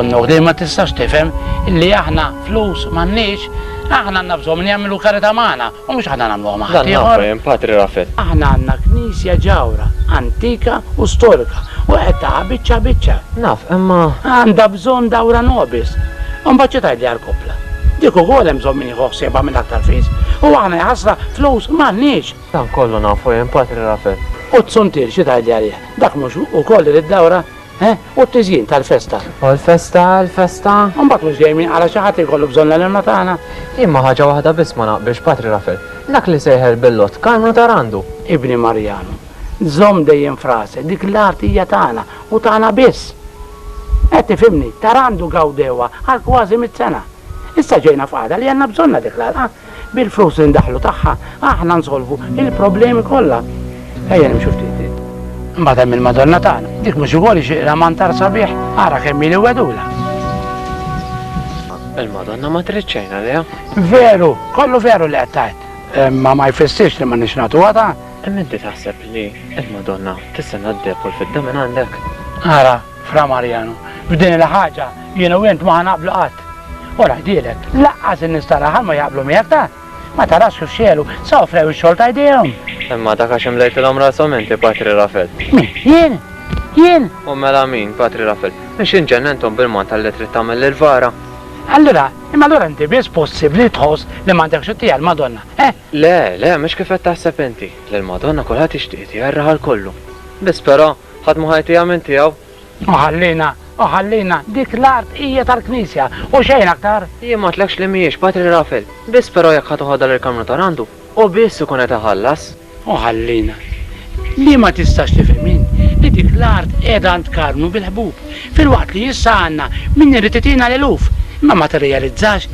konnok li ma tistax tifhem illi aħna flus m'għandniex, aħna għandna bżonn jagħmlu karità magħna u mhux aħna nagħmluha ma' ħadd ieħor. Patri Rafet. Aħna għandna knisja ġawra, antika u storika u qed taqa' biċċa biċċa. Naf, imma Għandha bżonn dawra nobis. U mbagħad xi tgħidli għall-kopla. Dik ukoll hemm bżonn min jieħu ħsiebha minn aktar fis. U aħna ħasra flus m'għandniex. dan kollu nafu jen Patri Rafet. U t-suntir xi tgħidli għalih. Dak mhux ukoll id-dawra, u t-tiżjin tal-festa. U l-festa. Mbagħad mhux jgħin għala xi ħadd jkollu bżonn l-għelma tagħna. Imma ħaġa waħda biss ma naqbilx Patri Rafet. Dak li sejħel bil-lot Karmnu Tarandu. Ibni Marjanu, żomm dejjem frase, dik l-art hija tagħna u tagħna biss. Qed tifhimni, Tarandu gawdewa għal kważi mit-sena. Issa ġejna f'għada li għandna bżonna dik l-art. Bil-flus li ndaħlu tagħha aħna nsolvu il-problemi kollha. Ejja nimxu ftit. Mbagħad hemm il-Madonna tagħna. Dik mhux ukoll ixieqra mantar sabiħ, ara kemm ili wedula. Il-Madonna ma triċċejna leha. Veru, kollu veru li qed tgħid. Ma jfissirx li ma nix nagħtuha ta'. Imma inti taħseb li il-Madonna tistenna d-depol fid-da minn għandek. Ara, Fra Marjanu, b'din il-ħaġa jiena u int ma ħanaqblu qatt. Ora jdilek, laqqas in-nistara ħal ma jaqblu miegħek ta'. Ma tarax kif xielu, sofrew ix-xogħol ta' jdejhom. Imma dak għax imlejtilhom rashom inti Patri Rafet. Min? Jien? U mela min Patri Rafet? Biex inġennentom bil-mont tal-li trid tagħmel l-vara. Allura, imma allura inti biss possibbli tħoss li m'għandekx ittija l-Madonna, Le, mhux kif qed taħseb inti. Lill-Madonna kulħadd ixtieq jarraħ kollu. Biss però ħadd mu ħajtija minn tiegħu. Uħallina, dik l-art hija tal-Knisja u xejn aktar. Jien ma tlekx li mhijiex Patri Rafet. Biss però jekk ħadd uħodha lill-Karmnu Tarandu u biss ikun qed iħallas. Uħallina, li ma tistax tifhem li dik l-art qiegħda għand Karmnu bil-ħbub. Fil-waqt li issa għandna min irid itina l-eluf. Ma tirrealizzax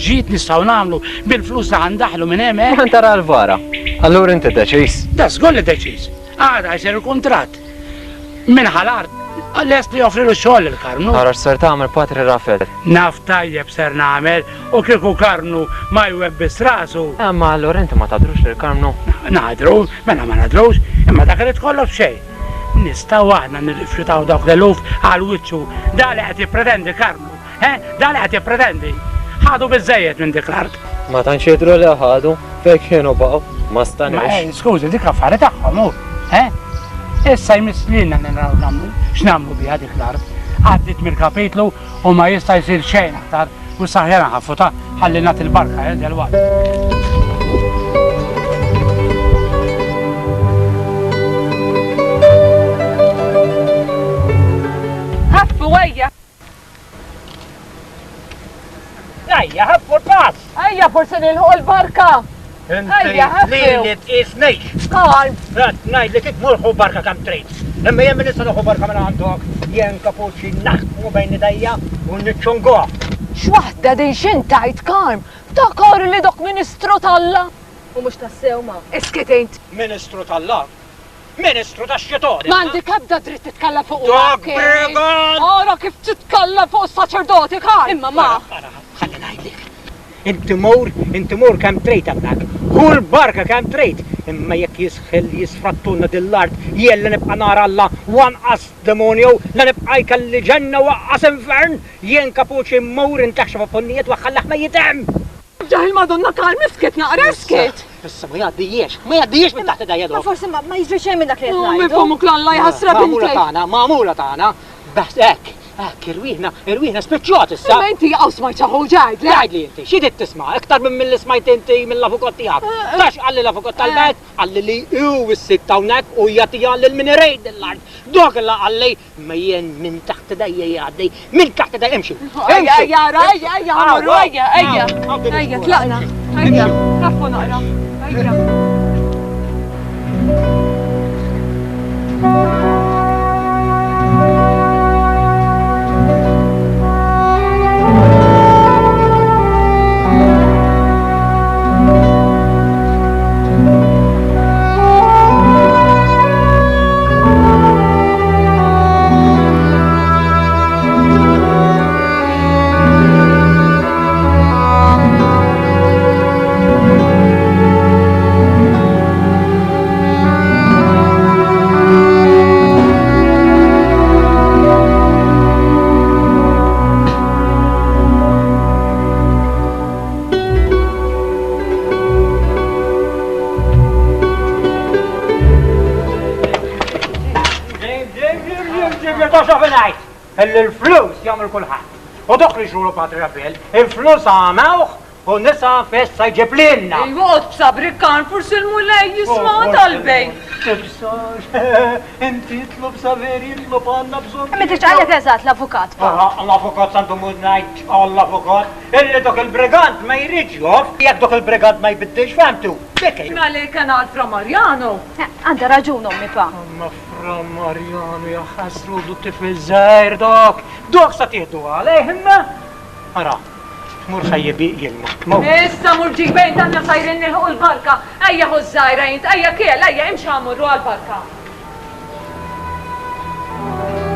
ġid nistgħu nagħmlu bil-flus li ħandaħlu minn hemm. Ma tara l-vara. Allura inti deċiż. Da żgur li deċiż. Għada jsir il-kuntratt. Min ħal-art lest li joffri l-xogħol il-Karmnu. Ara x'ser tagħmel Patri Rafet. Naf tajjeb ser nagħmel u kieku Karmnu ma jwebbis rasu. Ma allura inti ma tadrux lill-Karmnu. Nadru, mela ma nadrux, imma dak irid tkollu f'xejn. Nistgħu aħna nirrifjutaw dawk l-eluf għal wiċċu dali qed jippretendi Karmnu. Dali qed jippretendi. Ħadu biżejjed minn dik l-art. Ma tantx jidru li ħadu fejn kienu baqgħu ma stanix. Skużi, dik affari tagħhom hu. Issa jmisslilna nagħmlu x'nagħmlu biha dik l-art. Għaddit mill-kapitlu u ma jista' jsir xejn aktar u saħjana ħaffuta ħalli nagħti l-barka delwaqt. ħaffu wejja! Ejja, ħaffu l-pass! Ejja, forse nilħu l-barka! Ejja, ħaffu! Li tqisnejx! Karm! Ngħid li kif mulħu barka kemm trid. Imma jien min nista' noħu barka minn għandok, jien kapuċi naħdmu bejn idejja u niċċunguha. X'waħda din x'intajt Karm? Ftakar li dok Ministru tal-Alla! U mhux tassew ma. Iskit int! Ministru tal-la? Ministru tax-xitoni? M'għandek ebda dritt titkella fuq Dog Bregan! Ara kif titkella fuq is-saċerdoti Karm! Imma ma! Ħalli ngħidlek. Inti mur kemm trid hemmhekk. Hu l-barka kemm trid. Imma jekk jisfrattulna dill-art jella nibqa' nara Alla wanqas demonju la nibqa' jkelli ġenna waqqas infern jien kapuċi mmur intaħxaf appunnijiet waħħallaħ ma jitem. Ġaħ il-Madonna Karm iskit naqra iskit! Issa ma jgħaddijiex minn taħt idejja Ma forsi ma jiġri xejn minn dak li qed Mi ngħidu. fomuk l-Alla jħassra binti! Magħmula tagħna, bas hekk, irwieħna spiċċjat issa. Imma inti għaw smajċaħu ġajd, le? Għajdli inti, xi tisma' iktar minn milli smajt inti mill-avukot tiegħek. Tax qalli l-avukot tal-belt, qalli li hu s-sitt hawnhekk u jagħtiha lil min irid l-art. Dok illa qalli ma jien minn taħt idejja jgħaddi, minn taħt idejja imxi. Ejja, ħamurru, ejja, tlaqna, ejja, ħaffu naqra, ejja. Isma xofi ngħid, il-flus jagħmel kulħadd. U dak li xuru Patri Rafael, il-flus għamawh u nisa fessa jġib lilna. Jgħod b'sabri kan forsi l-mulej jisma' talbej. Tibsax, inti jitlob saveri jitlob għandna bżonn. Ma tiġ għalek eżat l-avukat. L-avukat santu mudnajt, l-avukat, illi dok il-brigant ma jridx jof, jekk dok il-brigant ma jbiddilx femtu. Bekej. Għalek kan Fra Marjano. Għanda raġun ommi pa. Ma Fra Marjano jaħasru du tifel zaħir dok. Dok sa tieħdu għalej, imma. Ara, mur ħajjebi jilna. Issa murġik bejn tanna sajrin nilħu l-barka. Ejja hu żgħira jint, ejja kiel, ejja imxi għamurru għal-barka.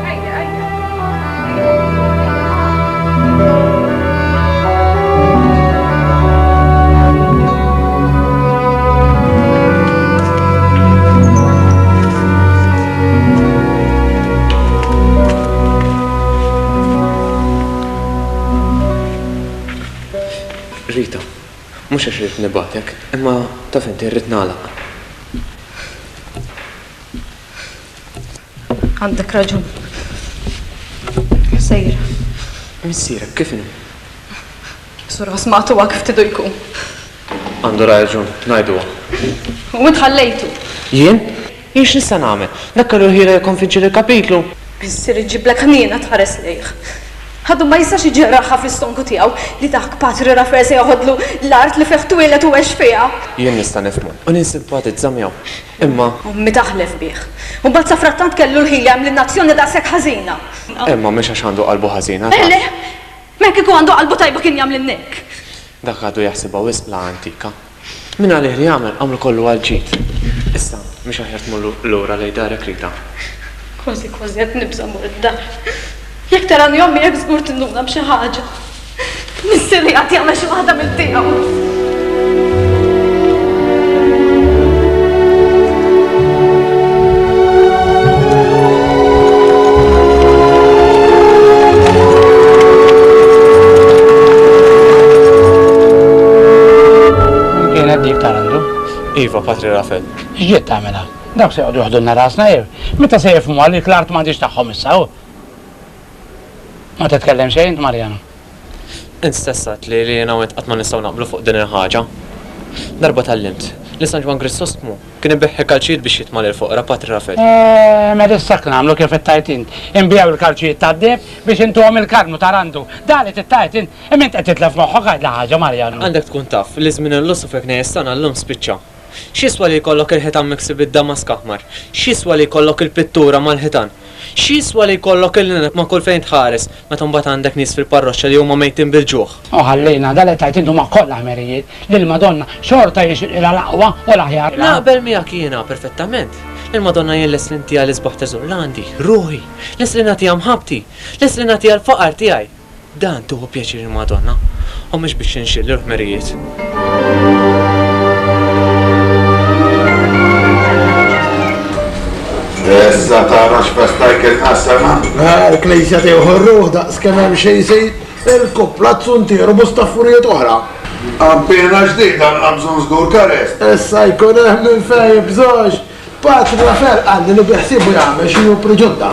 Ejja, ejja. Rita, mux għax rrit nibatek, imma taf inti rrit nagħlaq. Għandek raġun. Sejra. Missirek, kif inhu? Sura smatu kif tidu jkun. Għandu raġun, ngħiduha. U tħallejtu. Jien? Jien x'nista' nagħmel? Dakkaru ħira jkonfinċi l-kapitlu. Bissir iġiblek ħniena tħares lejh. Ħaddu ma jistax iġerraħa fl-istonku tiegħu li dak Patri Rafael se joħodlu l-art li fih twilet u għex fiha. Jien nista' nifhmu u ninsimpatizza miegħu. Imma Ummi taħlef bih. U mbagħad safrattant kellu l-ħilja l-nazzjoni daqshekk ħażina. imma mhux għax għandu qalbu ħażina. Le, mek ikun għandu qalbu tajba kien jagħmel nek. Dak għadu jaħsibha wisq la antika. Min għalih li jagħmel għamlu kollu għal ġid. Issa mhux aħjar tmur lura lejn darek Rita. Kważi qed nibża mur id-dar. Jekk tarani ommi jekk żgur tinnuna b'xi ħaġa. Missier li għad jagħmel xi waħda mill-tiegħu. Kienet dik tarandu. Iva, Patri Rafael. X'ġiet tagħmelha? Dawk se jqogħdu jħoddulna rasna jew. Meta se jifhmu għalik l-art m'għandix tagħhom issa hu. Ma titkellem xejn, Marjano. Int stessat li jiena u int qatt ma nistgħu naqblu fuq din il-ħaġa. Darba tallimt li San Ġwan Kristosmu kien ibeħħi kalċijiet biex jitma' lil fuqra Patri Rafael. Ma issa nagħmlu kif ittajt int. Inbijaw il-kalċijiet tad-deb biex intuhom il-karnu tarandu. Dalet ittajt int, imma int qed titlef moħħok għadla ħaġa Marjano. Għandek tkun taf li żmien il-lussu fek nejstana llum spiċċa. X'iswa li jkollok il-ħitan miksib id-damask aħmar? X'iswa li jkollok il-pittura mal-ħitan? X'iswa li jkollok il-linet ma' kull fejn tħares meta mbagħad għandek nies fil-parroċċa li huma mejtin bil-ġuħ? Ħallejna dalet tajt intu ma' kollha ħmerijiet lil Madonna xorta jixil l-aqwa u l-aħjar. Naqbel miegħek jiena perfettament. Il-Madonna jien l-eslin tiegħi l-isbaħ teżurlandi, ruħi, l-eslina tiegħi mħabti, l-eslina tiegħi l-faqar tiegħi. Dan tuħu pjaċir il-Madonna, u mhux biex inxil l-ħmerijiet. Issa tara x'festajk il-qassama? Il-klejsja tiegħu ruħ daqs kemm hemm xejn sejt il-kuplazzu ntieru bustaffurijiet oħra. Appena ġdid għandna bżonn żgur karest. Issa jkun hemm minn fejn jibżgħux. Patri Rafael għalli li biħsibu jagħmel xi proġutta.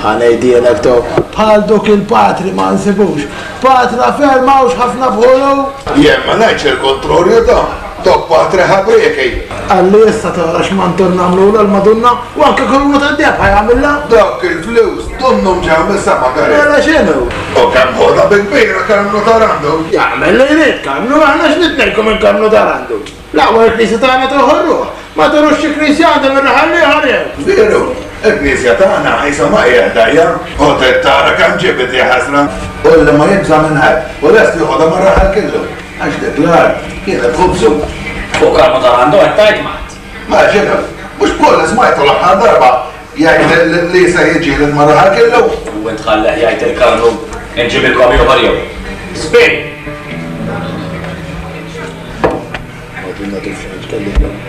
Ħanejdilek to bħal dok il-Patri ma nsibux. Patri Rafael m'hawnx ħafna bħolu. Jien ma ngħidx il-kontrorju ta' tok Patri ħabrieki. Għalli issa tara x'mantur nagħmlu l-Madonna u anke kollu tad-deb ħajamilha. Dak il-flus dunnhom ġew mis-sama karest. Mela x'inhu? U kemm ħodha bil-kbira kemm tarandu. Jagħmel li jrid kamlu aħna x'nitnejkom inkamlu tarandu. L-aqwa l-knisja tagħna toħorruh. Ma turux xi knisja għandhom irraħalli ħarem. Veru, il-knisja tagħna ħajsa ma jeħdajja. U tara kemm ġibet jaħasra. U li ma jibża minn ħadd. U lest joħodha mar-raħal kellu. Għax deklar kienet ħubżu. Fuq kalmu tarandu għattajt maħt. Ma ġenu, mux koll smajtu l-ħar darba jgħid li se jiġi l-marraħal kellu. U għent ħalleħ jgħajt il-kalmu nġib il-komi uħor jew. Spin! Madonna tufxa tkellim.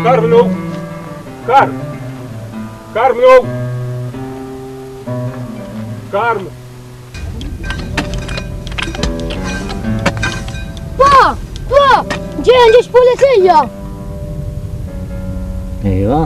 Carmelo! Carmelo! Carm! Pa! Ġenġex pulizija! Ejwa.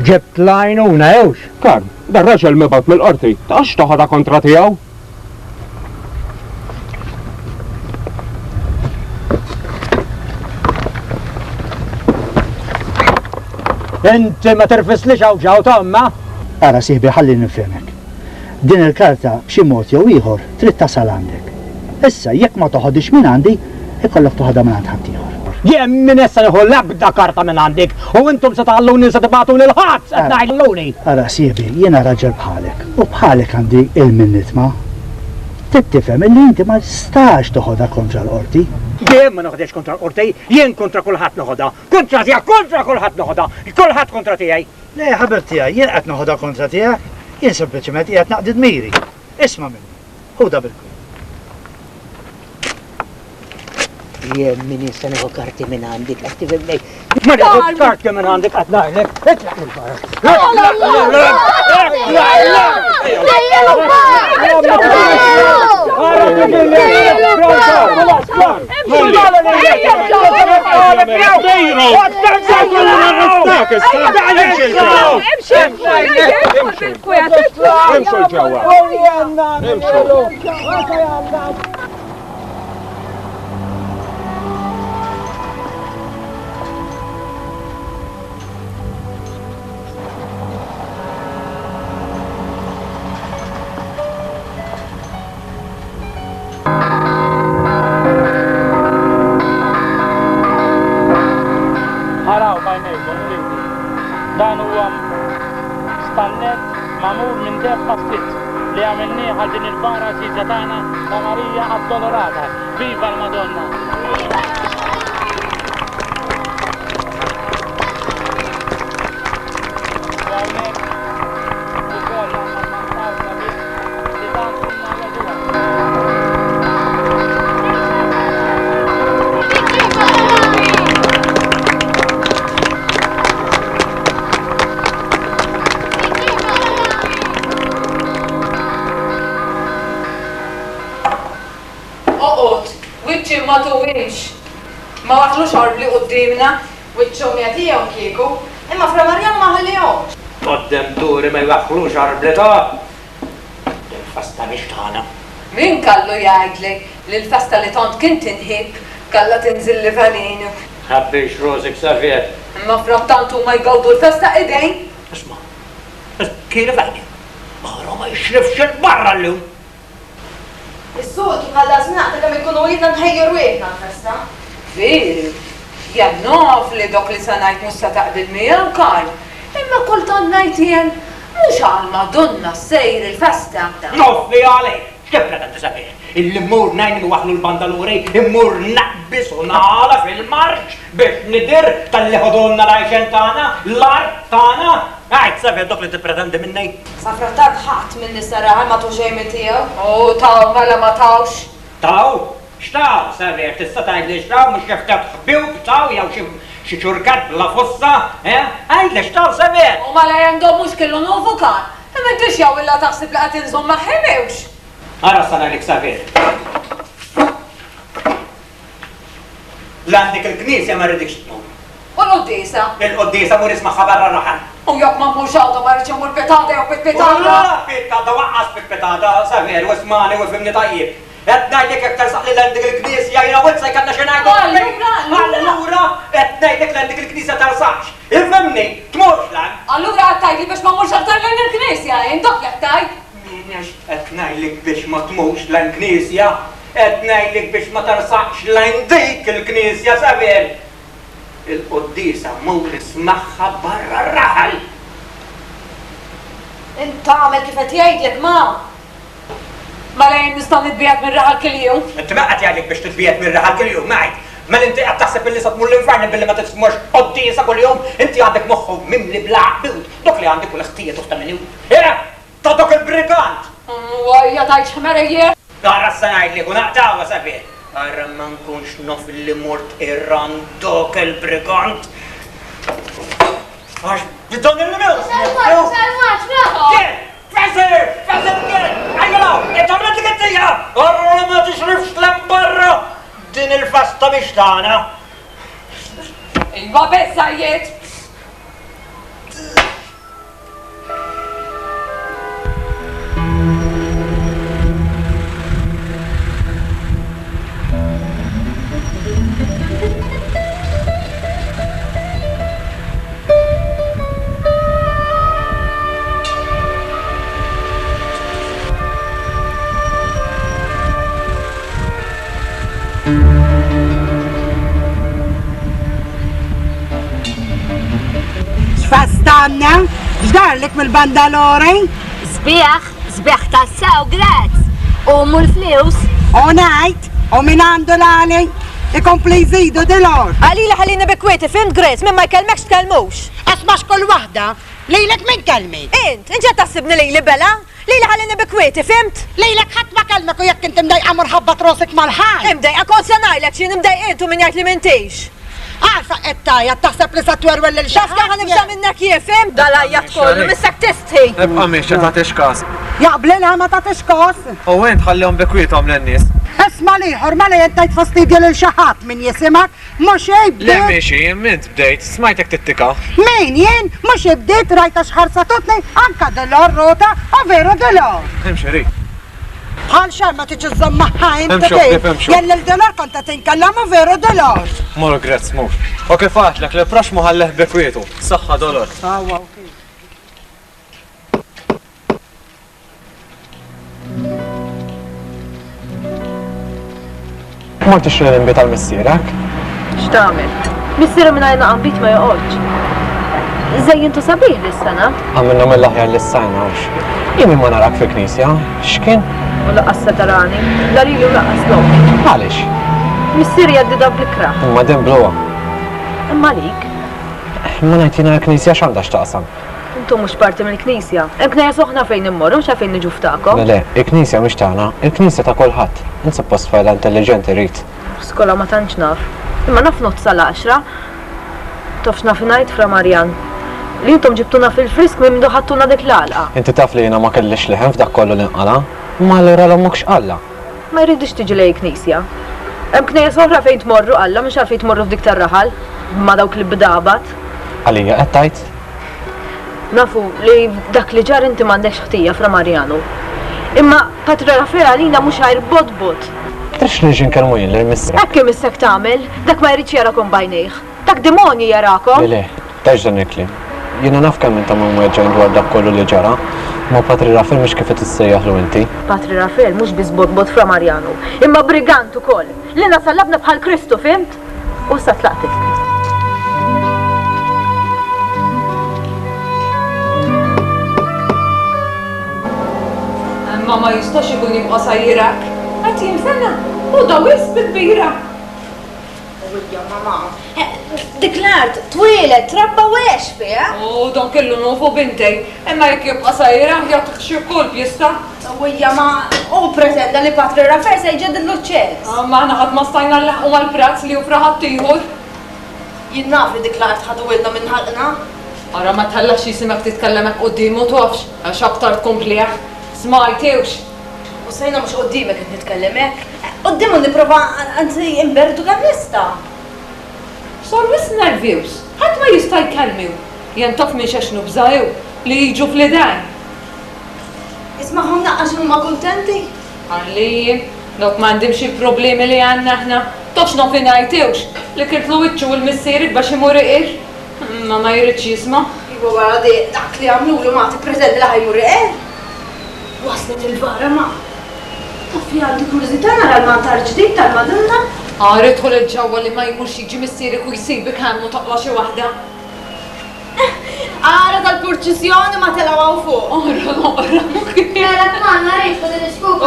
ġebt lajnuna, ewx? Karm, dar raġel mibat mill-qorti, tax toħodha kontra tiegħu? Inti ma terfislix hawn ġew tamma? Ara sieħbi ħalli nifhemek. Din il-karta b'xi mod jew ieħor trid tasal għandek. Issa jekk ma toħodix minn għandi, ikollok toħodha minn għand ħadd ieħor. Jien min issa nieħu l-ebda karta minn għandik u intom se tagħalluni se tibatuni l-ħadd qed ngħidluni. Ara sieħbi, jiena raġel bħalek u bħalek għandi il-minnitma. Tifhem illi inti ma tistax toħodha kontra l-qorti. Jien ma noħodx kontra l-qorti, jien kontra kulħadd noħodha. Kontra tiegħek, kontra kulħadd noħodha. Kulħadd kontra tiegħi. Le ħabib tiegħi, jien qed noħodha kontra tiegħek, jien sempliċement qiegħed naqdi dmiri. Isma' minni, ħuda bil-kul. Jien min jista' nieħu karti minn għandik, qed tifhimni. Ma nieħu karti minn għandik qed ngħidlek, etlaq mill-barra. Dan huwa stallet mamur minn deb pastit li għamilnieh għal din il-bara ġiġa tagħna ta' Marija Addolorata. Viva l-Madonna! Ma tuwix, ma waħlu xarb li qoddimna, wiċċhom jagħtihom kieku, imma fra Marjan ma ħallihomx. Qoddem duri ma jwaħħlu xarb li ta' il-festa mhix tagħna. Min kallu jgħidlek li l-festa li tont kien tinħib kalla tinżil li falinu. Ħabbix Rosik Savier. Imma frattant huma jgawdu l-festa idejn. Isma' kien fajni. Ma jixrifx il-barra llum. Is-soltu bħal żnaqta kemm ikunu jidna nħejjer wieħna l-festa. Veru, jan naf li dok li sa ngħid mhux se taqbil miegħu Karl. Imma kultant ngħid jien mhux għall-Madonna ssejr il-festa. Nofli għalejk, x'tippretendi sabiħ? Illi mmur ngħid waħlu l-bandaluri, immur naqbis u nagħla fil-marċ biex nidir tal-li ħodonna l-għajxen tagħna, l-art tagħna. Għajt, sabiħ dok li tippretendi minni. Safrattak ħadd minn nisaraħ ma tu xejn minn tiegħu. U taw mela ma tawx. Taw? X'taw, sabiħ, tista' tgħidli x'taw mhux kif tat ħbieb taw jew xi ċurkat bla fossa, għajdli x'taw sabiħ. U mela jendhom mhux kellu novu kan. Imma intix jew illa taħsib li qed inżomm ma ħemewx. Ara sanalik sabiħ. L-għandik il-knisja ma rridikx tmur. U l-qoddisa? Il-qoddisa mur isma' ħabarra raħal. U jekk ma mmurx għawda ma rridx immur petada jew pit-petada. Petada waqqas pit-petada, sabiħ, u ismani u fimni tajjeb. Qed ngħidlek jekk tersaq li l-għandik il-knisja jiena witsa jkollna xi ngħidu. Allura qed ngħidlek l-għandik il-knisja tersaqx. Ifhimni, tmurx lan. Allura qed tgħidli biex ma mmurx aktar lejn il-knisja, intok jekk tgħid. Minix qed ngħidlek biex ma tmurx lejn knisja, qed ngħidlek biex ma tersaqx lejn dik il-knisja sabiħ. Il-qoddisa mur ismaħħa barra r-raħal. Inta għamel kif qed jgħidlek ma. Malajn nista' nitbijat minn raħal kuljum. Inti ma qed jgħidlek biex titbijat minn raħal kuljum, ngħid. Mal inti qed taħseb illi sa tmur l-infern billi ma tismux qoddisa kuljum, inti għandek moħħu mimli bl-għaqbud. Dok li għandek u l-ħtija tuħta minni. Ta' dok il-brigant! Wajja tajt xmerejje? Għarra s-sanajt li kun għaqtawa sabi. Għarra ma nkunx nof li mort irran dok il-brigant. Għax bidon il-mil! Salvat, bravo! Fazer, għajjalaw, jtamlet li għattija! Għarra ma t-xrifx l-barra! Din il-fasta biex tana. Iva bezzajiet! X'fastanna? X'darlek mill-bandalori? Sbieħ tassaw grazz. U mul-flus? U ngħid, u min għandu l-għali? Ikompli jżidu dil-or. Għalila ħallina bikwieti, fimt Grace, minn ma jkellmekx tkellmux. Asmax kull waħda, lejlek min kelmi? Inġa taħsibni lejli bela? Lejla ħallina bikwieti, fimt? Lejlek ħadd ma kelmek u jekk inti mdejqa murħabba trosek mal-ħaj. Imdejqa kont se ngħidlek x'jien imdejqintu min jgħid li m'intix. Għalfa qettajja taħseb li sa twerwel lil xi Tafka ħanibda minnek jifim? Dalajja tkollu, missak tistħi. Ebqa miex ta' tixkas. Jaqblilha ma ta' tixkos. U għent ħallihom bikwietom l-nies. Isma' liħor ma li jentajt fastidja lil xi ħadd min jisimak, mhux Le jibdej. miexi, mint bdejt, smajtek tittika. Min jien mhux ibdiet rajta xħarsa tutni anka dil-or rota u veru dil-or. Imxeri. Bħal xar ma tiġi żommaħħajn Emxu, kif emxu? jell il-dollar konta tinkallamu veru dollar. Mor grazz mur. U kif għatlek li prox muħalleh bikwietu. Saħħa dollar. Awa, Mortix li l-imbit għal-missierek? X'tagħmel? Missiera minn għajna qambit ma joqgħodx. Żej intu sabiħ lis-sena. Għamilna mill-aħjar l-sajna għax. Jien ma narak fi knisja, x'kien? U laqqas setarani, darili u laqqas lowni. Għalix? Missieri jaddida blikra. Imma din blowa. Imma lik, Ma najtina l-knisja x'għandha x'taqsam. intu mhux parti mill-Knisja. Hemm knejja soħna fejn immorru, mhux fejn niġu ftakom. Le, il-knisja mhix tagħna, il-knisja ta' kulħadd. Insuppost fajla intelligenti rrid. Skola ma tantx naf. Imma naf nofs sal-10. Tofx naf ngħid fra Marjan. Li intom ġibtuna fil-frisk minn mindu ħattuna dik l-għalqa. Inti taf li jiena ma kellix liħen f'dak kollu li nqala. Ma allura l-ommok x'qalla. Ma jridix tiġi lej knisja. Hemm knejja soħra fejn tmorru alla mhux għalfejn tmorru f'dik tar-raħal ma dawk li bdabat. Għalija qed tajt? Nafu li dak li ġar inti m'għandekx ħtija fra Marjanu. Imma Patra Rafael għalina mhux ħajr bodbot. Trix niġi nkellmu jien lill-missra. Hekk kemm issek tagħmel, dak ma jridx jarakom bajnejh. Dak demonji jarakom. Le, taġ dan iklim. Jiena naf kemm inta ma mweġġejn dwar dak kollu li ġara. Ma Patri Rafael mhux kif qed issejjaħlu inti. Patri Rafael mhux biss bodbot fra Marjanu, imma brigant ukoll. Li nasallabna bħal Kristu, fimt? U sa tlaqtek. Ma ma jistax ikun jibqa' sajjirak. Qed jinfena u dawis bil-bira. Widja mama, dik l-art twilet, trabba wex fiha. U don kellu nufu bintej, imma jekk jibqa' sajjirak jagħtik xi kulp jista'. Widja ma, u pretenda li Patri Rafael se jġedid l-ċez. Ma aħna ħadd ma stajna nlaħqu mal-prezz li jufra ħadd ieħor. Jien naf li dik l-art ħadu ilna minn ħalqna. Ara ma tħallax jisimek titkellemek quddiemu tofx, għax aktar tkomplih. Smajtewx. U sejna mhux qoddimek qed nitkellemek. Qoddimu nipprova anzi imberdu kemm nista'. Sor wis nervjus, ħadd ma jista' jkellmew. Jen taf minn xexnu bżajew li jiġu fl-idejn. Isma'hom naqqax huma kuntenti. Għalli, dok m'għandim xi problemi li għandna aħna. Tofx nofi ngħidtewx li kirtlu wiċċu l-missierik biex imur iqir. Ma jridx jisma'. Iva wara dak li għamlulu ma tippretendi li ħajmur iqir. Waslet il-bara ma. Taffi għandi kuriżità nara l-mantar ġdid tal-Madonna. Ridħol il-ġewwa li ma jmurx jiġi missierik u jsibek hemm u taqla xi waħda. Għara tal-purċissjoni ma telawaw fuq. Ora, mukki. Mela tmanna rejt fuq il-xkuk.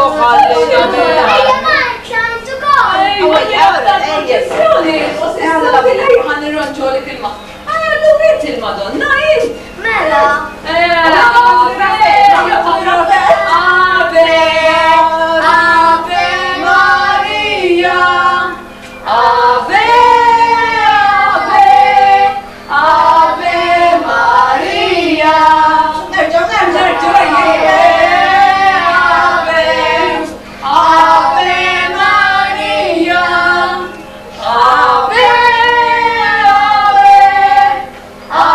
Ejja Marcia, intu kol. Ejja, tal-purċissjoni. Ħanirronġu li kilma. L-għit il-Madonna, Mela. Ave Maria. Ave Maria. Nerġaw. Ave Maria.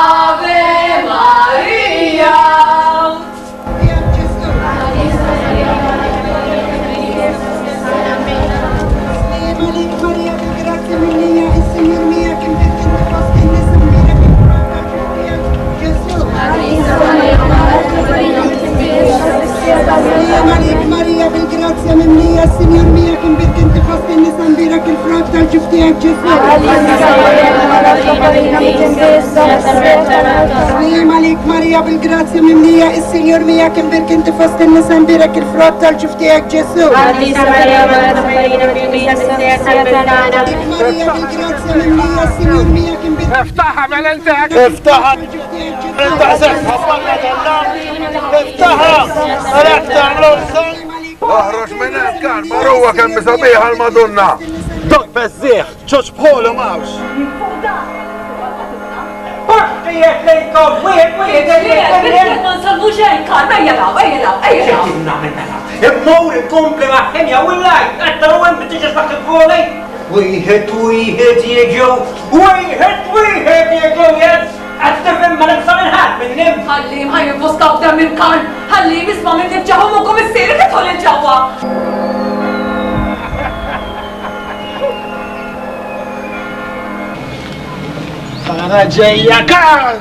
Ave Maria. Maria bil-grazzja mimlija, s-Sinjor mija kien bint inti fost in-nisa mbirek il-frott tal-ġuf tiegħek Ġesu. Salim għalik Marija bil-grazzja mimlija, s-Sinjor mija kien bint inti fost in-nisa mbirek il-frott tal-ġuf tiegħek Ġesu. Marija bil-grazzja mimlija, s-Sinjor mija kien bint. افتحها بلنتك افتحها انت افتحها مالك تعملوا اخرج من كان مروه كان مسابيها المدنة دوك بزيخ تشوش بولو ماوش Partijiet lejkom, wieħed Ma nsalmu xejn, Karl, ejja law. Xejn nagħmel mela. Immur inkompli maħħemja u l-lajt, għatta u hemm tiġi sbaħt il-volej. Wieħed jiġu, jed. Għad tifhem ma nibsa minħat minnim. Ħallim ħajju postaw dam il-Karl. Ħallim isma' minn nifġaħhom u kummissiri titħol il-ġewwa. انا جاية كان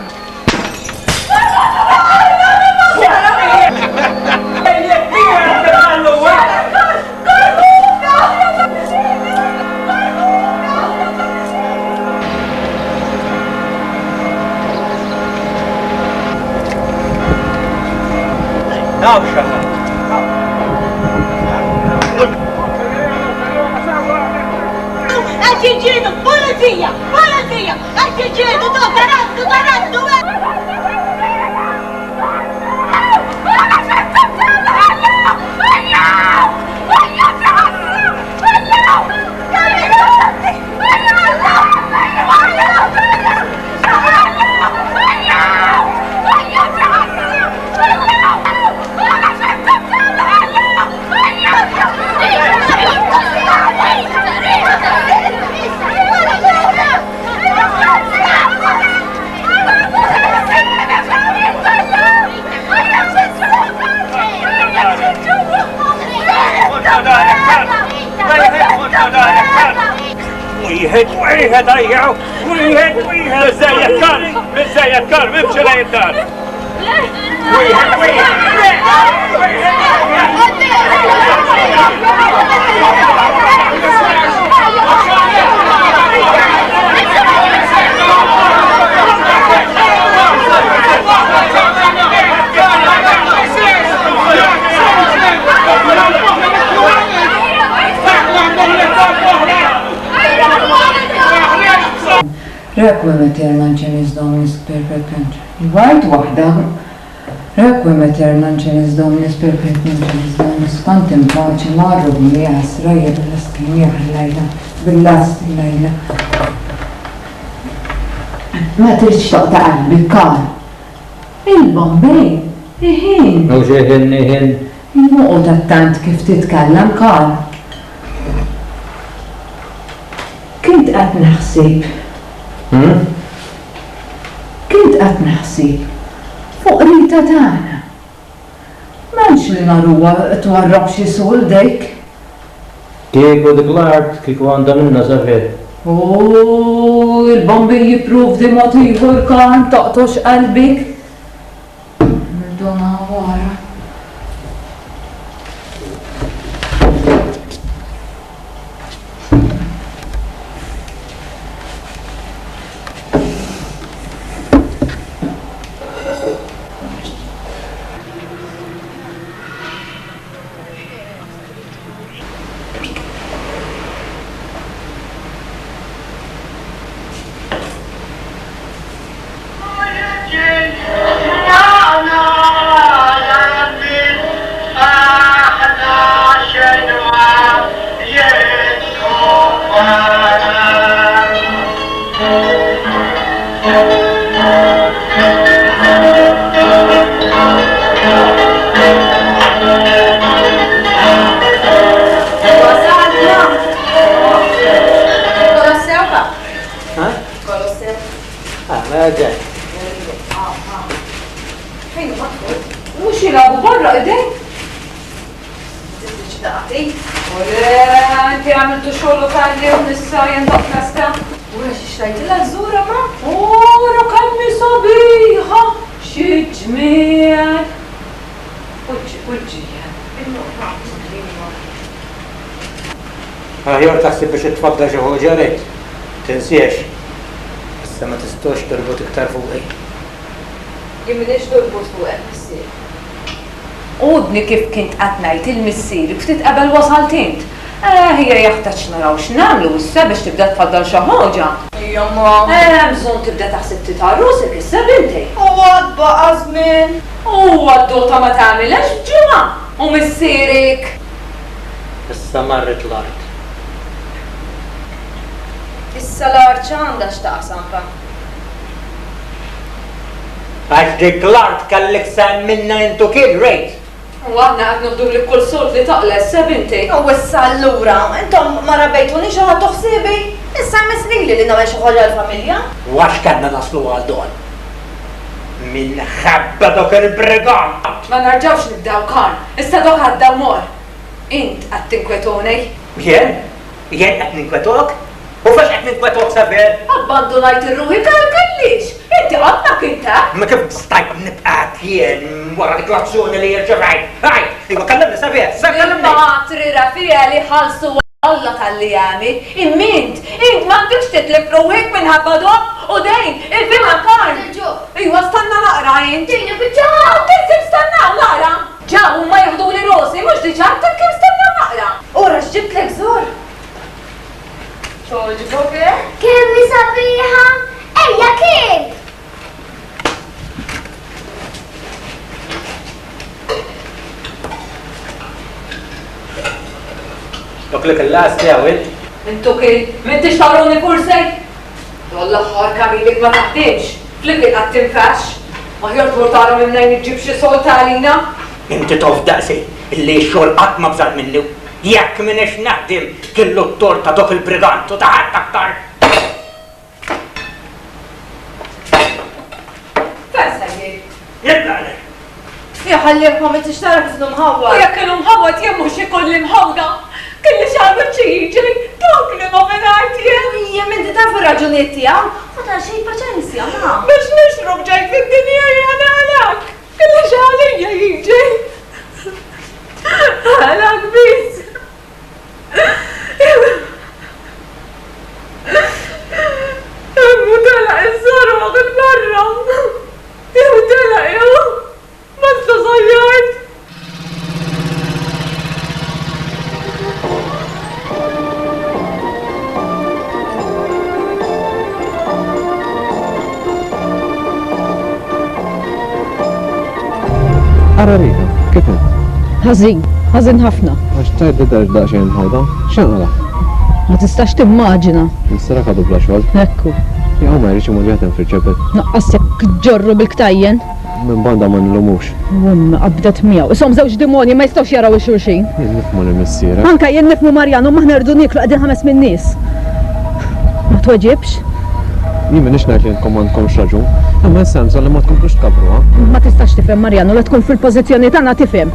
Ġiġidu, polizija! Ġiġidu, tarantu! ويهد أيعو ويهد بالزايد كان ممشي لا يدار Requiem aeternam cenis Dominus perpetuum. Vajt waħda. Requiem aeternam cenis Dominus perpetuum cenis Dominus contem pace marrum lias raja bil-astinja għal-lajla. Bil-last il-lajla. Ma tridx toqta' qalbi, Karl. Il-Bombay. Iħin. Mhux iħin. Il-muqgħod attant kif titkellem, Karl. Kint qed naħsib. Kint qed naħsib fuq rita tagħna. M'hemmx li naruha twarrab xi sul dejk. Kieku dik l-art kieku għandha minna safed. Il-Bombay jipprovdi mod ieħor Karl toqtox qalbik. Donna wara. Mux jilabu barra idej? Daqti. Inti għamiltu xogħlu kalli u nissa jendaq kasta. Ura xixtajtila żura ma? Ura kalli sabiħa. Xi ġmiel. Uġġi. Aħjar taħsib biex tfadda xi ħoġa rejt. Tinsiex. Issa ma tistax torbot iktar fuqi. Jien minix torbot fuq missier. Udni kif kint qatnajt il-missieri ftit qabel wasalt int. Hija jaħtaġ naraw x'nagħmlu issa biex tibda tfaddal xi ħoġa. Ija ma. Bżonn tibda taħseb titarrusek issa binti. U għad baqa' żmien. U għad-dota ma tagħmilx ġimgħa u missierek. Issa marret l-art. Issa l-art għandha x'taqsam fa. Għax dik l-art kellek san minna intu kien rejt. U għadna għad nufdu li kull sort li taqles, binti. U issa allura, intom ma rabejtuni xi ħadd toħsiebi? Issa misnili li nagħmel xi ħaġa l-familja? Wax kanna naslu għal don. Minħabba dok il-brigant. Ma narġawx nibdaw kan, issa dok għaddaw mor. Int għad tinkwetoni. Jien? Jien qed ninkwetok? U fax qed ninkwetok saber? Abbandonajt ir-ruħi kellix. Inti għadna kinta? Ma kif stajt nibqat jien wara dik l-azzjoni li jirġevajt. Għaj, iwa kallimni saber, kallimni. Il-matri rafija li ħalsu Alla tal-li għami. Int m'għandekx titlif ruħik minħabba dok u dejn il-fima karn. Iwa stanna naqra int. Ġejna bieċa. Kif stannaw naqra? Ġaw ma jħdu li rosi, mux diċarta kif stannaw naqra. Ura xġibtlek zor. Xoġbok Kemmi sabiħa? Ejja kien! Doklek il-last jawil? Intu kien, m'intix taruni kursej? Dolla ħar kamilik ma taħdimx, flikki għad tinfax. Aħjar tmur tara minn najn iġib xi solta għalina. Inti tof daqsi, illi xogħol qatt ma bżal minnu. Jekk minix naħdim killu t-torta dok il-brigant u taħat aktar. Fensa jien? Jibdali. Jaħallirkom it-ixtara kif numħawwa. U jekk kienu mħawwat jemmu xi kolli mħawda. Kelli xarbu ċiġi, dok li ma minajt jen. Jem inti tafu raġuniet tiegħu. Ħadha xejn paċenzja ma. Biex nixrob ġej fid-dinja jena għalak. Kelli xalija jiġi. Għalak bis. Immu tala il-sarwa għil-barra. Jew tala jew. Basta sajjart. Ararina, kif int? Ħażin ħafna. Għax tajt li darġ daqxejn ħawda, x'inqala? Ma tistax timmaġina. Nistara kadu bla xogħol. Ekku. Jew ma jridx imur jaħdem fil-ġebel. Naqqas jekk ġorru bil-ktajjen. Minn banda ma nlumux. Qabdet miegħu. Isom żewġ dimoni ma jistgħux jaraw ix-xulxin. Jien nifhmu li missiera. Anka jien nifhmu Marjanu maħna rridu niklu qegħdin ħames min nies. Ma tweġibx? Jien minix ngħid li intkom m'għandkomx raġun, imma s-sensu li ma tkomplux tkabru, Ma tistax tifhem Marjanu la tkun fil-pożizzjoni tagħna tifhem.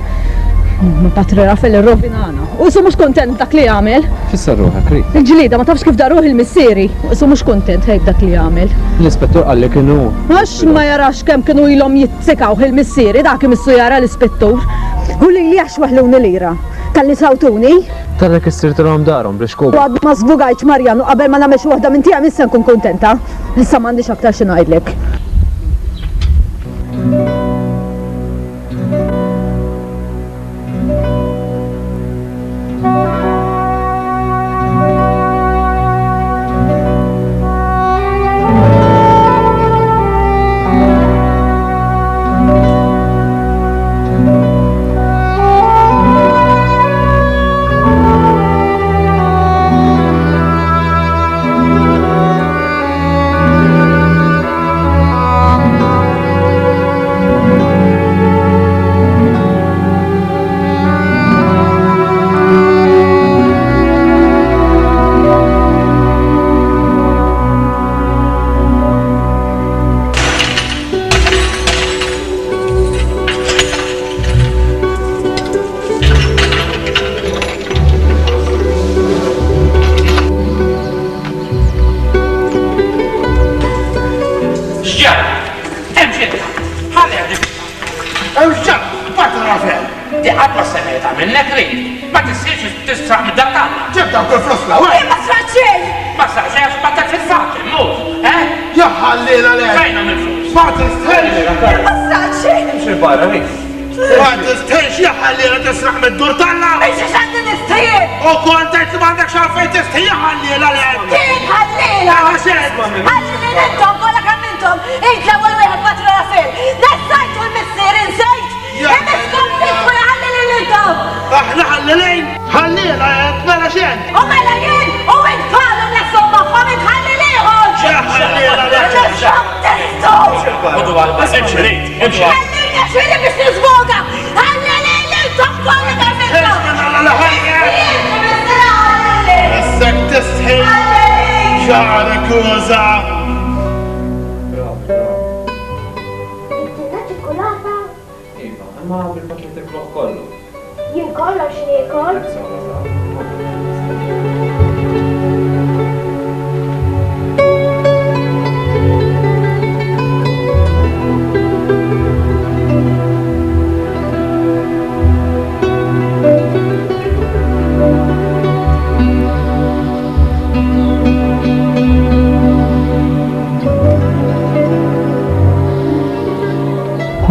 Ma Patri Rafel irrovinana. U isu mhux kontent dak li jagħmel. Fisser ruħek, ri. Il-ġlieda ma tafx kif daruh il-missieri. U isu mhux kontent hekk dak li jagħmel. L-ispettur qal li kienu. Għax ma jarax kemm kienu ilhom jitzikaw il-missieri dak imissu jara l-ispettur. U li għax waħluni lira. Kalli sawtuni? Tarrek istirtilhom darhom biex kubu. Għad ma żbugajtx Marjanu qabel ma nagħmel xi waħda minn tiegħi issa nkun kontenta. Issa m'għandix aktar xi ngħidlek. Ewxġa, Patra Rafael. Di ħadma s-semieta minnek rid. Ma tissirx tisraq mid-dattana. Ġibda bil-flus la, Jien ma sraċċej! Ma sarx għax battak fil-faċil, mux, eh? Jaħallina le. Fejna mill-flus? Patra stħelx. Ma sraċċej! Imxi barra, mix. Patra stħelx jaħallina tisraq mid-dur talla. Biex xandi nistajiet! U kontet li m'għandek xalfejn tistħi jaħallina le. Kien ħallina! Ħallina intom, kolla kemm intom, il-ewwel wieħed Patra Rafael. Nessajtu l-missier insejt! Imiskom tisku jħallilin intom! Aħna ħallilin! Ħallina jgħet mela xejn! U mela jien! U intfalu nessom magħhom intħalliliħor! Ħallina le. Nixxom testu! Għodu għalba, imxi rid, imxi. Ħallina xiri biex nizvoga! Ħallilin intom kolla kemm intom! Issek tistħi xaħrek uża. Iva, ma bil-pakket il-bloħ kollu. Jien kollox niekol.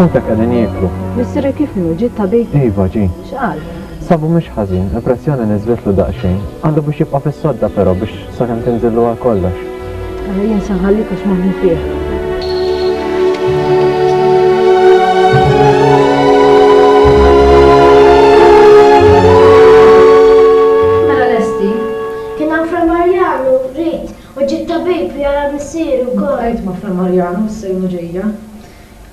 Kontek għedin jieklu. Missiri kif nu, ġiet tabib? Iva, ġi. X'qal? Sabu mux ħazin, impressjoni nizvetlu daqxejn. Għandu biex jibqa fis-sodda pero biex sakemm tinżillu għal kollox. Għara jien sanħallik għax maħni fih. Mela Lesti? Kien hemm Fra Marjanu rrid u ġiet tabib jara missier ukoll. Għajt ma' Fra Marjanu, s-sejnu ġejja.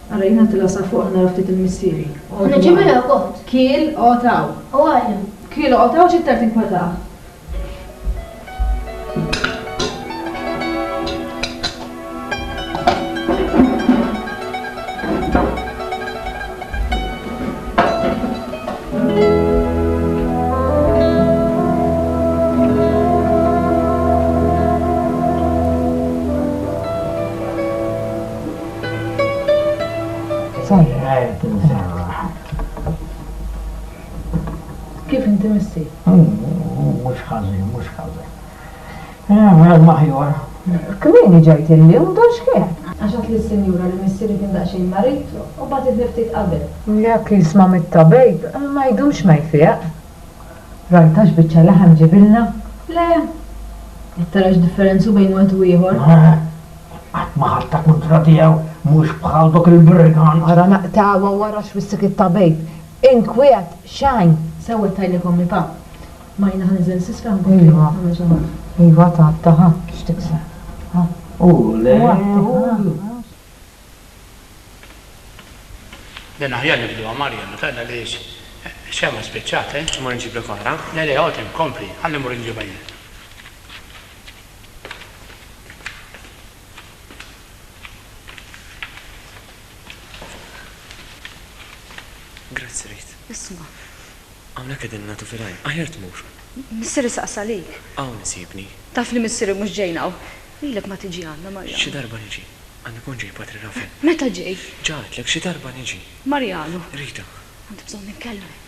Għara jina t-lasa fuq ħna raftit il-missieri. Nġibila kot. Kiel otaw. U għajja. Kiel otaw ċittar tinkwetaw. Kif inti missi? Mux ħazin, mux ħazin. Għal maħjor. Kmini ġajt il-li, mdorx kien. Għaxat li s-senjura li missieri kien daqxin maritlu, u bat id-niftit qabel. Jak jisma mit-tabejb, ma jdumx ma jfieq. Rajtax bieċa laħam ġibilna? Le. Jittarax differenzu bejn wet u ieħor? Għat maħatta kontra tijaw, mux bħal dok il-Bergan. Għara naqtawa wara xwissik it-tabejb. Inkwiet, xajn. Sewet tajlikom mi pa. Ma jina ħanżel sisra Iva. Iva taħtaħa. X'tiksa? Le. Den aħjar nibdu għamarja, ma li xema speċċat, eh? Mor nġib l oħra? Le, għotim, kompli, għalli mur nġibajja. Grazzi rejt. Isma, Għamna kedin natu fil-għajn, aħjar tmur. missieri saqsa lik. Għaw nisibni. Taf li missieri mux ġejnaw. Ilek ma tiġi għanna, Marjanu. Xi darba niġi. Għanna kun ġej Patri Rafael. Meta ġej? Ġatlek xi darba niġi. Marjanu. Rita. Għandi bżon nitkellmek.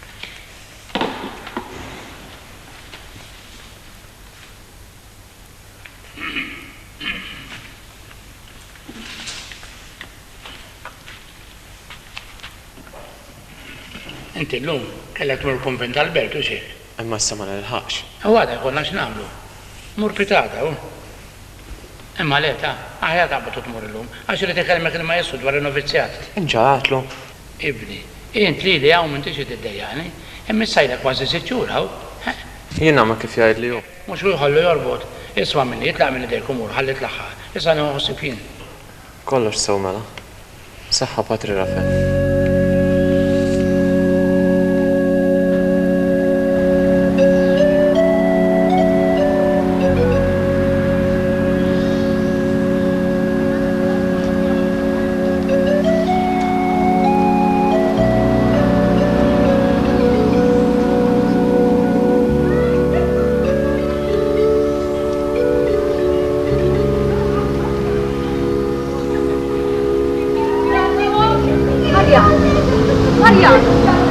Inti l-lum, kellek tmur konvent Albert u xie. Imma issa ma nilħaqx. U għada jkollna x'namlu. Mur pitata, u. Imma le, ta' aħja taqbatu tmur l-lum, għax li t-kelmek li ma jessu dwar il-novizzjat. Inġaħatlu. Ibni, int li li għaw minti xie t-dejjani, imma sajda kważi sitxura, u. Jiena ma kif jgħid li ju. Mux u jħollu jorbot, jiswa minni, jitlaq minni dejk umur, ħallit laħħa, jissa nħossi fin. Kollox sew mela. Saħħa Patri Rafael. Marjano.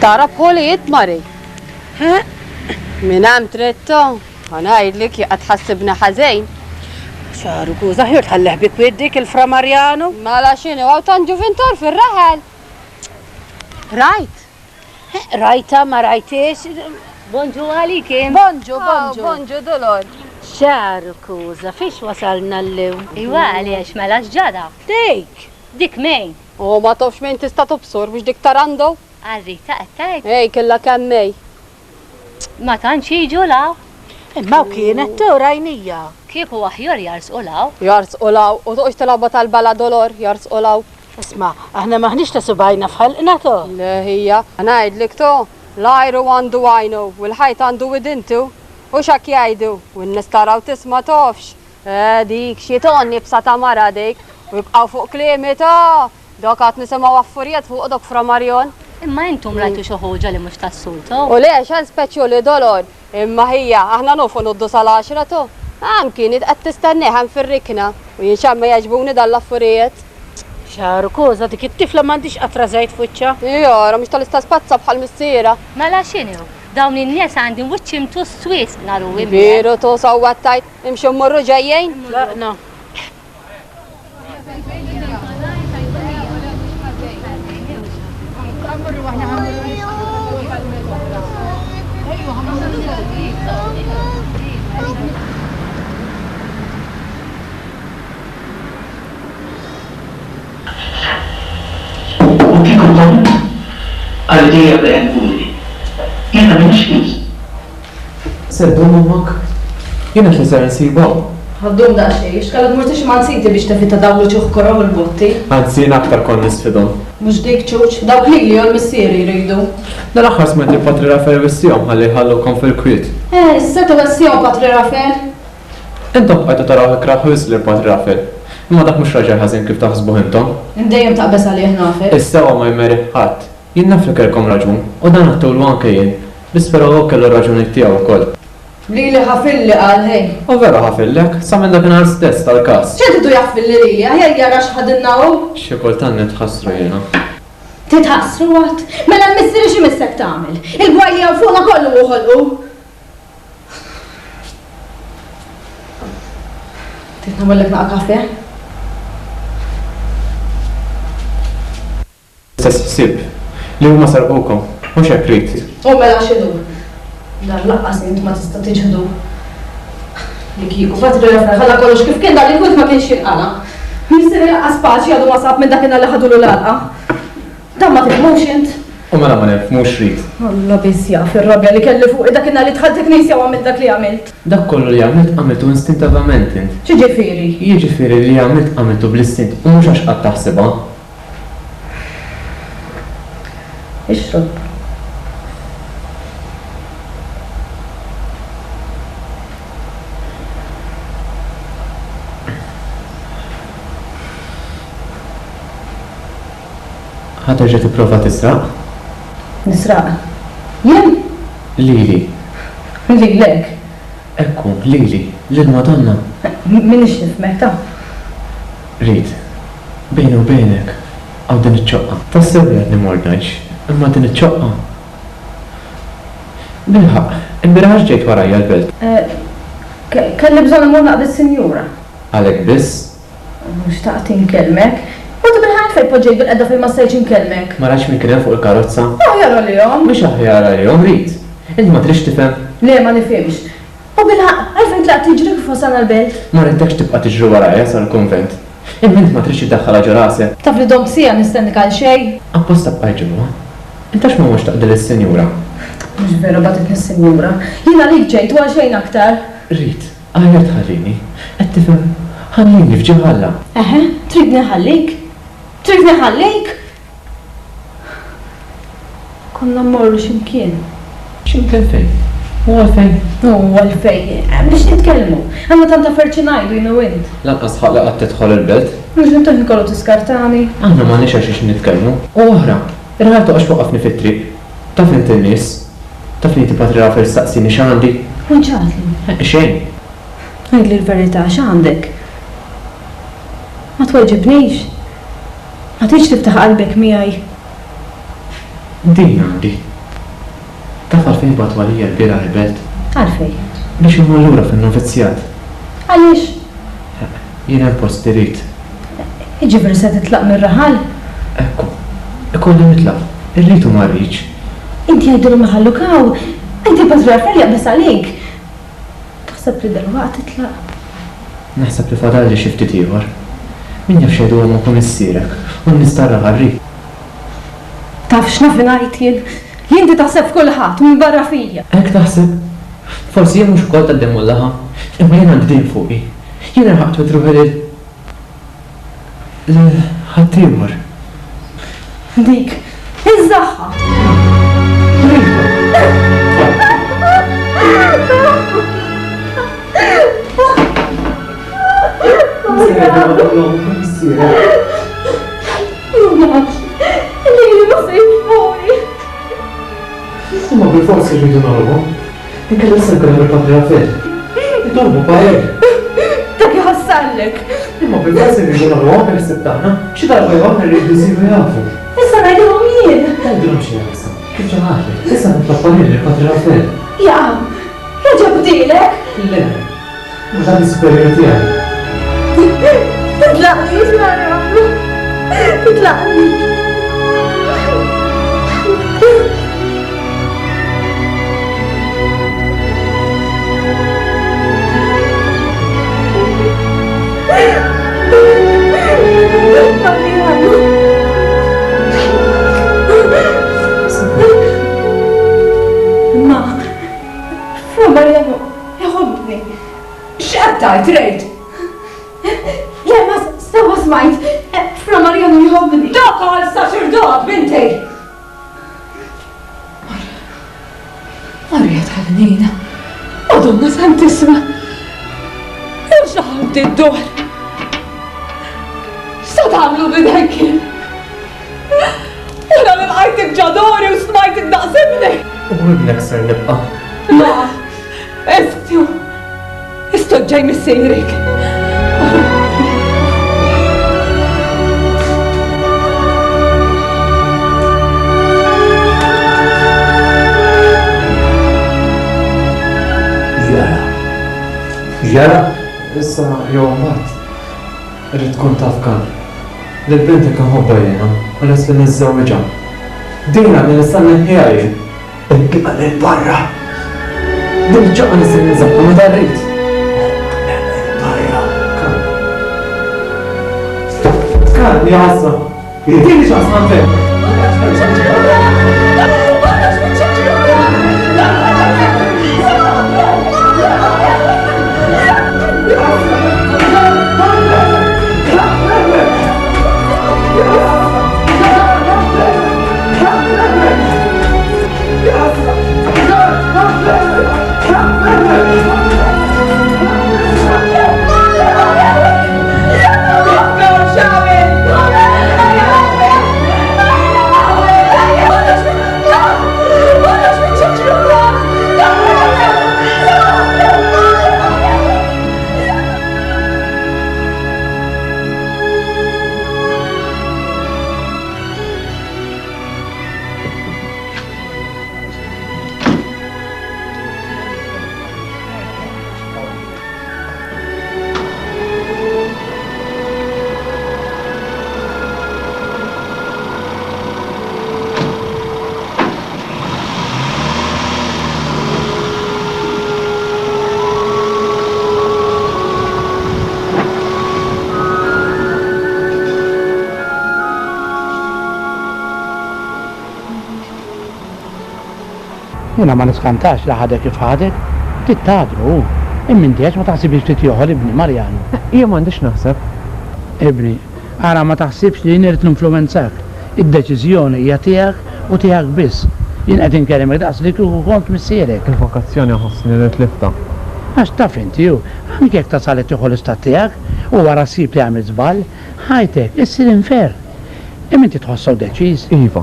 ترى بوليت ماري ها منام تريتو انا قايل لك يا تحسبنا حزين شاركو زهير تحلح بك ويديك الفرا ماريانو ما شنو او تنجوفنتور في الرحل رايت رايتا ما رايتيش بونجو عليكي بونجو دولار شاركوزة فيش وصلنا اليوم ايوه علاش مالاش جدع ديك مين وما طوفش مين تستا تبصر مش ديك تراندو عريتا اتاك اي كلها كان مي ما تنشي يجولاو ما كانت راينية كيف هو حيور يرسقولاو وتقوش تلعبط على البلا دولار يرسقولاو اسمع احنا ما هنيش تسباينا في حلقنا تو لا هي انا قايل لك تو لايرو عنده عينو والحيط عنده ودنتو وشك يعيدو والناس ترى وتسمع توفش هاديك شيطان نبسطها مرة ديك ويبقاو فوق كلمته دوكات نسمع وفريات فوق دوك فرا ماريون اما انتم رايتوا شو حوجة اللي مش تاسولتو وليش هنسبتشو دولار اما هي احنا نوفو ندوس على 10 تو يمكن يتقد تستناها نفركنا وينشام ما يعجبوني دا اللفريات شاركوزة ديك الطفلة ما عنديش قطرة زيت في وجهها يا مش تلستسباتسا بحال مسيرة مالا شنو داون الناس عندهم وش يمتو السويس نارو بيرو تو صوتايت امشوا مروا جايين لا لا Għal-dija bħen buli. Jena minix juz. Seddum ummak. Jena t-li nsibaw. Għaddum daċċej, xkallat murtix ma nsiti biex tafita dawlu ċuħ koraw il-botti. Għanzin aktar kon nisfidom. Mux dik ċuċ, dawk li għol missieri jridu. Dal-axħar smet li Patri Rafael vissijom għalli ħallu kon fil-kwiet. S-seta vissijom Patri Rafael. Intom bħajtu taraw ikraħu jisli Patri Rafael. Imma dak mux raġar ħazin kif taħsbuh intom. Indejjem taqbes għalih nafer. Is-sewa ma jmeri ħadd. Jien naf li kelkom raġun, u dan għattulu anke jien. Bispera u kellu raġuni tiegħu wkoll. Li ħafilli għal hej. U vera ħafillek, sa minn dakinhar stess tal-każ. ċentitu jaffilli lija, jgħja rax ħadinnaw. Xi kultant nitħassru jiena. Titħassru għat? Mela l-missiri xi missek tagħmel. Il-gwajli għaw fuqna kollu uħolqu. Titnawellek naqa kafe? Stess ħsieb li huma sarqukom, mhux hekk rid. U mela xidu. Dar laqqas int ma tista' tiġħdu. Li kieku Patri Rafael ħalla kollox kif kien dan il-kut ma kienx jinqala. Missiri laqqas paċi għadu ma sab minn dakinhar li ħadu l-alqa. Dan ma tifhmux int. U mela ma nifhmux rid. Alla biss jaf ir-rabja li kelli fuq dakinhar li dħalt il-knisja u għamilt dak li għamilt. Dak kollu li għamilt għamiltu istintivament int. Xiġifieri? Jiġifieri li għamilt għamiltu bl-istint u mhux għax qatt taħsibha. Ixrob. Ħaterġa tipprova tisraq? Nisraq. Jien? Lili. Lilek. Ekku, Lili, lil-Madonna. Minix nifmeta. Rid, bejn u bejnek, għaw din iċ-ċoqqa. Tassew jgħadni mordnaġ, imma din iċ-ċoqqa. Bilħaq, imbiraħ ġejt warajja l-belt. Kelli bżon imur naqdi s-sinjura. Għalek biss? Mux taqti nkelmek. Għadu bil-ħan fej poġġej bil-qedda fej ma stajċ nkelmek. Ma raċ minn kien fuq il-karozza? Jara li jom. Mux aħjara li jom, Rid. Inti ma trix tifhem? Le, ma nifhimx. U bil-ħaq, għalfejn tlaq tiġri kif wasana l-belt. Ma rridekx tibqa' tiġri warajja sal-konvent. Imma ma trix iddaħħal ġarasek. Taf li dom sija nistennik għal xej. Apposta bqaj ġimgħa. Intax ma mhux taqdil is-senjura. Mhux vera batit nis-senjura. Jiena li ġejt u għal xejn aktar. Rid, għajja tħallini. Qed tifhem ħallini f'ġimħalla. Eħe, tridni ħallik? Tridni ħallik? Konna mmorru x'imkien. X'imkien fejn? U għalfejn? U għalfejn. Biex nitkellmu. Għandna tanta ferċi ngħidu jienu int. Lanqas ħaqla qatt tidħol il-belt. Mhux inti kollu tiskartani. Aħna ma nix għax nitkellmu. U oħra, irħaltu għax waqafni fit-triq. Taf int in-nies? Taf li Patri Rafael staqsini x'għandi? Unċatli. Xejn. Għidli l-verità x'għandek? Ma tweġibnix. Ma tiġ tiftaħ qalbek miegħi. Din għandi. Taf għalfejn batu għalija l-bira ħibelt? Għalfej. Biex imma lura fin-novizzjat. Għaliex? Jiena l-post irid. Iġifieri se titlaq mir-raħal? Ekku, ikolli nitlaq. Irritu ma rridx. Inti għajdu maħallukaw. Inti Patri Rafael jaqbes għalik. Taħseb li dalwaqt titlaq? Naħseb li fadalli xi ftit ieħor. Min jaf xejdu ma kun issierek u nistarra ħarri. Taf x'naf ngħid jien? Li inti taħseb f'kulħadd minn barra fija. Hekk taħseb? Forsi jien mhux ukoll taqdem wallaha, imma jien għandi din fuqi. Jien irħaqt witruħi l-ħaddieħor. Dik, iż-żaħħa. Imma bil-forsi rridu nagħlbu. Inkella issa nkellem il-Patri Rafael. Itolbu bajek. Dak iħassallek. Imma bil-forsi rridu nagħlbu għal issib tagħna. Xi darba jgħid rridu jsiru jafu. Issa ngħidulhom jien. Ngħidulhom xi issa. Kif ġaħli? Issa nitlob għalih il-Patri Rafael. Jaqam, raġabdilek. Le, mhux għandi superior tiegħi. Titlaqni, isma'na. Titlaqni. Ma, Fra Mariano, jħobni. X'qattajt rejt? Le, ma sewa smajt. Fra Mariano jħobni. Dak għal saċerdot, binti. Marja tal-nina. Madonna Santissima. Xaħad id-dor. Sa tagħmlu bidejkin. Wara li lqajtek ġadori u smajtek daqsibni. U ibnek ser nibqa'. Ma, istu ġej mis-sejrik. Jara, issa jew mbagħad. Irrid tkun taf kan. Lill-binti kan ħobba jiena, u les li niżżewwiġha. Dina li nistenna ħjaj. Inkiba lil barra. Din ġaqqa nisir niżabba ma darrit. Barra. Kan, jaqsa. Dini ġaqsa fejn. Jena ma niskantax la ħadek kif ħadek, tittadru. Immin diħx ma taħsibx titjoħol ibni Marjano. Ija m'għandix naħseb. Ibni, għara ma taħsibx li jien irid l-influenzak. Id-deċiżjoni hija tiegħek u tiegħek biss. Jien qed inkellimek daqs li kieku kont missierek. Il-vokazzjoni ħossni li tlifta. Għax taf inti hu, anke jekk tasalet tieħu l-istat tiegħek u wara ssib li għamil żball, ħajtek issir infer. Imma inti tħossew deċiż. Iva.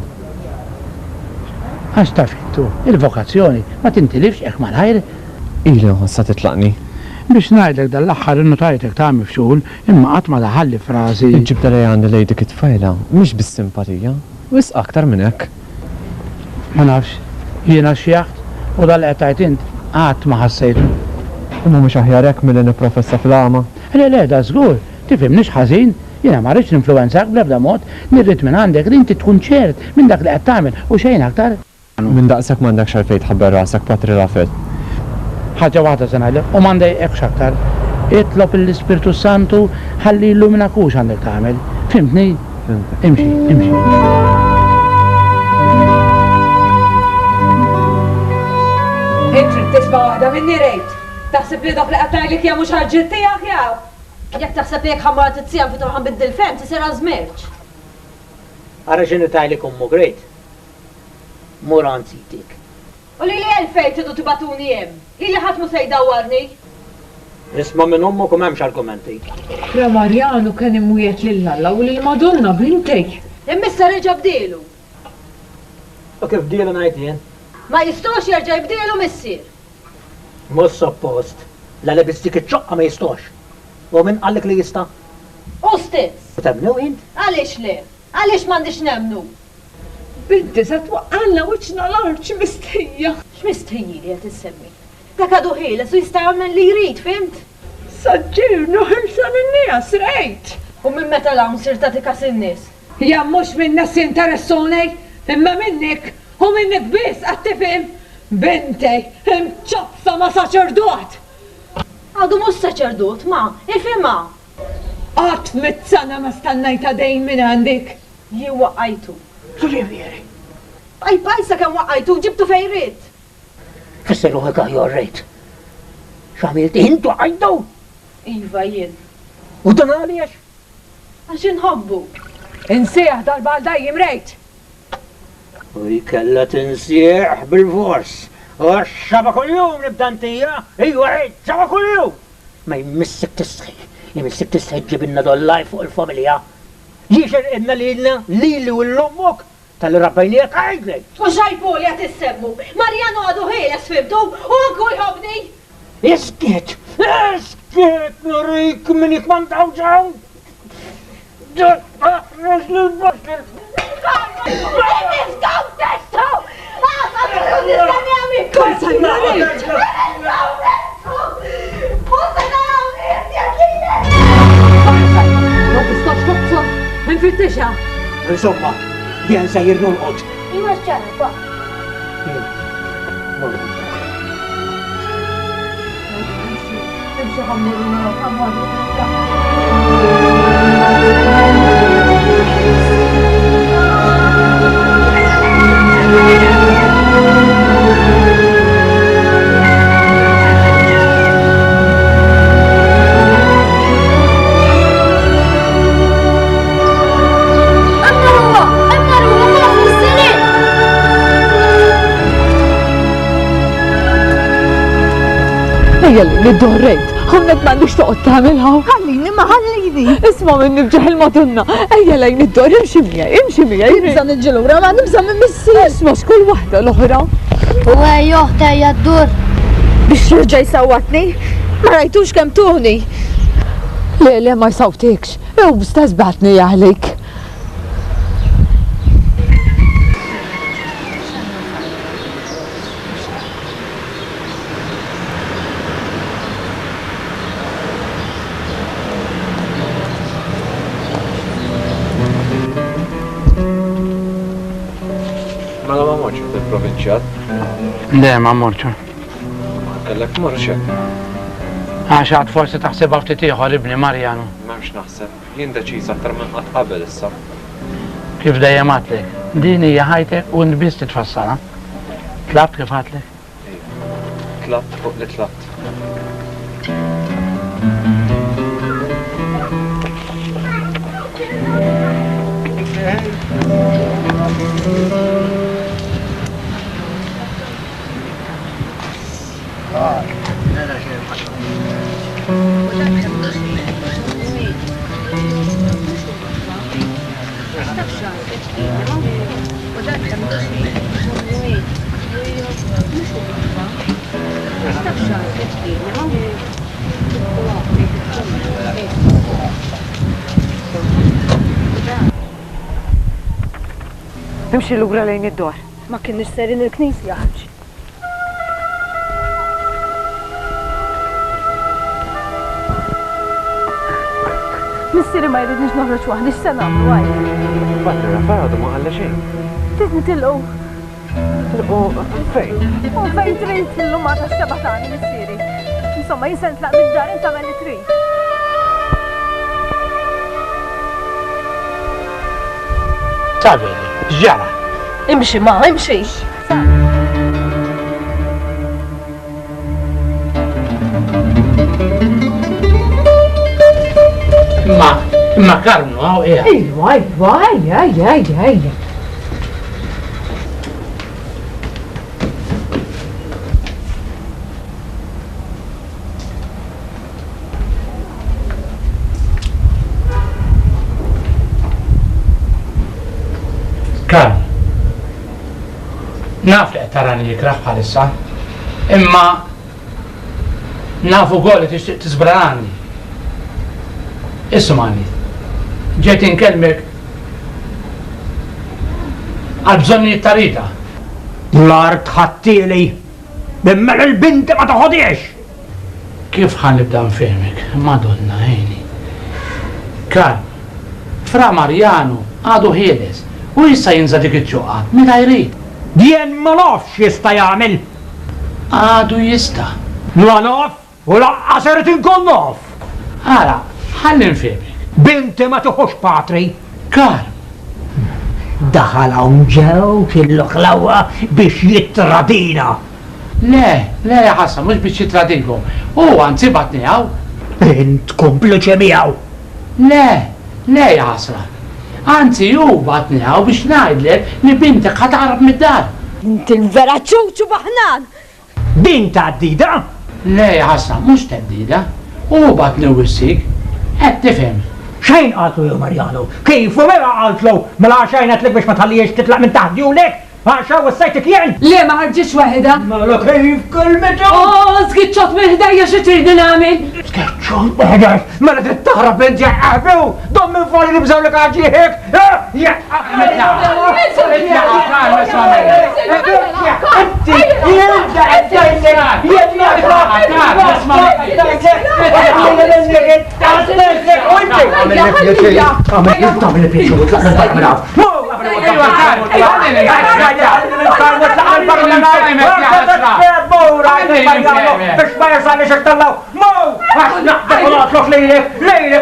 Għax ta' fittu, il-vokazzjoni ma tintilifx ek mal-ħajr. Ili nħossa titlaqni. Biex ngħidlek dal-aħħar innotajtek ta' mifxul imma qatt ma daħalli frażi. Ġibda li għandi lejdik it-tfajla, mhux bis-simpatija, wis aktar minn hekk. Ma nafx, jiena xjaħt u dal-qed int qatt ma ħassejtu. Imma mhux aħjar hekk milli nipprofessa fl-għama. Le da żgur, tifhimniex ħażin. Jiena ma rridx ninfluwenzak bl-ebda mod, nirrid minn għandek li inti tkun ċert minn dak li qed tagħmel u xejn aktar. Minn daqshekk m'għandekx għalfejn tħabber rasek Patri Rafel. Ħaġa waħda se ngħidlek u m'għandekx aktar. Itlob l-Ispirtu Santu ħalli illuminak hux għandek tagħmel. Fimtni? Imxi, imxi. Intri tisma' waħda minni rejt. Taħseb li dak li qed tgħidlek hija mhux ħaġġiet tiegħek jew? Jekk taħseb jekk ħammara titzjam fi torħan biddil-fem, tisera żmerġ. Ara xinu tajlik ummu grejt. Mur anzitik. U li għalfejn tidu tibatuni jem? Li ħadd mu se jdawwarni? Isma' minn ummuk u m'hemmx argumenti. Fra Marjanu kien imwiet lill-Alla u lill-Madonna bintej. Immissa reġa' bdielu. U kif bdielu ngħid jien? Ma jistgħux jerġa' jbdielu missier. Mhux suppost. La lebistik iċ-ċoqqa ma jistgħux. U min qallek li jista'? U stess. U temnu int? Għaliex le? Għaliex m'għandix nemnu? Binti se twaqqalna wiċċna l-arċ mistejja. X'mistejji li qed issemmi? Dak għadu ħieles u jista' jagħmel li jrid, fimt? Saġġirnu ħilsan in-nies rejt. U minn meta l-hawn sir tagħtikas in-nies? Ja mhux minn nies interessonej, imma minnek u minnek biss qed tifhem. Bintej, imċabsa ma' saċerdot. Għadu mhux saċerdot, ma, ifhimha. Qatt mit-sana ma stannajta dejn minn għandik. Jien waqqajtu. Ġifieri. Pajsa kemm waqqajtu ġibtu fejn rid. Fisser uħek aħjorrejt. X'għamilt int waqqajtu? Iva jien. U dan għaliex? Għax inħobbu. Insieħ darba għal dajjem rejt. U jkella tinsieħ bil-fors. U xaba kull-jum nibdantija. Ejwa rejt, xaba kull-jum. Ma jmissik tisħi. Jmissik tisħi ġibinna dollaj fuq il-familja. Jixer inna li u l-ummuk tal-rabbajnijak għajdlej. U xajpu li għat issemmu. Marjano għadu ħieles fimtu u għanku jħobni. Iskiet, nurik minn jitmandaw ġaw. Ġaħres l-bastir. Niskaw testu! Niskani għamil kursi marrit! Ma tistax tobsom, nfittixa. Insomma, jien sejjer nulqot. Iwa xċara, pa. Imxi ħammurina, ħammurina. Ejjali, nid-dorrejt, għamnek m'għandix toqgħod tagħmilha. Ħallini, ma ħallini. Isma' minn nibġaħ il-Madonna. Ejjala nid-dor, imxi miegħi, imxi miegħi. Nibża niġġilura, ma nibża minn missi. Isma' xkull waħda l-oħra. U joħta jaddur. Biex jirġa' jsawwatni? Ma rajtux kemm tuħni. Le, ma jsawtikx. Ew stess batni għalik. Le, ma morċu. Kellek morċu. Għaxħat forsi taħseb ftit ieħor ibni Marjanu. M'hemmx naħseb. Jien deċiż aktar minn qatt qabel issa. Kif dejjem għatlek. Din hija ħajtek u nbiss titfassala. Tlabt kif għatlek? Tlabt fuq li tlabt. Imxi lura lejn id-dwar. Ma kienx serin il-knisja ħaġi. Missieri ma jridniex noħroġ waħdi x'sena għajt. Patri Rafael għadu ma qalla xejn. Trid nitilqu. Tilqu fejn? U fejn trid illum ma tax-xeba tagħni missieri. Insomma jinsen tlaq mid-dar inta tagħmel li trid. Tabeli, x'ġara? Imxi ma, imxi. Ma Karnu għaw eħ. Ejja. Karnu, naf li tarani jikraħ bħalissa, imma nafu għolli tixtiq tizbrani. Ismani, ġejt inkellmek għal-bżonni tarita. L-art ħattili, bimmel il-binti ma taħodiex. Kif ħan nibda nfehmek? Madonna, għajni. Karnu, fra Marjanu għadu ħieles. U jista jinza dik iċċuqat, meta jrid. Dien ma nafx jista jagħmel. Għadu jista. La naf u laqqas irid inkun naf. Ara, ħalli nfehmek. Binti ma tuħux Patri. Kar. Daħal hawn ġew fil-loħlawa biex jittradina. Le ħassa, mhux biex jitradikom. U anzi batni għaw. Int kompliċi miegħu. Le ħasra. Anzi, ju batni għaw biex najdlek li bintek ħataqrab mid-dar. Inti l-vera ċuċu baħnan. Binta għaddida? Le, ħasna, mux teddida. U batni u wissik, għed tifem. Xejn għatlu ju Marjanu? Kif u mela għatlu? Mela xejn għatlek biex ma tħallijiex titlaq minn taħt julek? Għaxa u s-sajtek jien? Le ma ħarġiċ wahida. Mela kif kulmetu? Zgitċot meħdajja xie tridu namil. Zgitċot meħdaj? Mela trid taħrab bint jaqqabu? Dom minn fuori li bżaw l-ek għagġi hek? Biex ma jasalli xektallaw, mow! Għax naqbel u natlok lejlek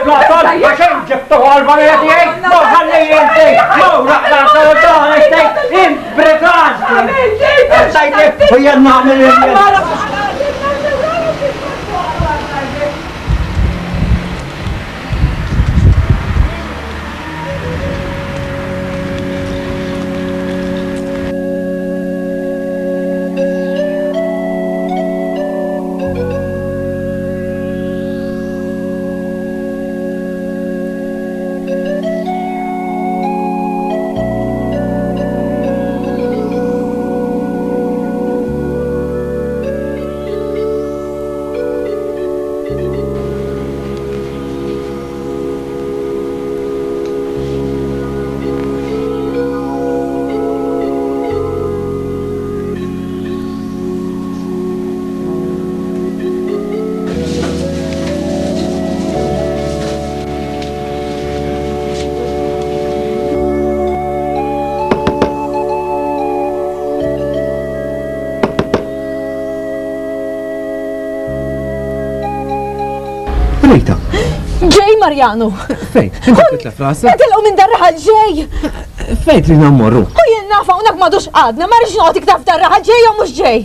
laħtol, għaxem ġebtu għal-valja tijaj, mow ħalli jinti, mow raqda s-sawdana jtej, in-Britanz! Sajtek, u jen naħmil Rejta. Ġej Marjanu. Fej, inti titla frasa? Netilqu minn darraħal ġej. Fej trina mmorru. U jien nafa unak madux għadna, ma rridx noqgħod iktar f'darraħal ġej jew mhux ġej.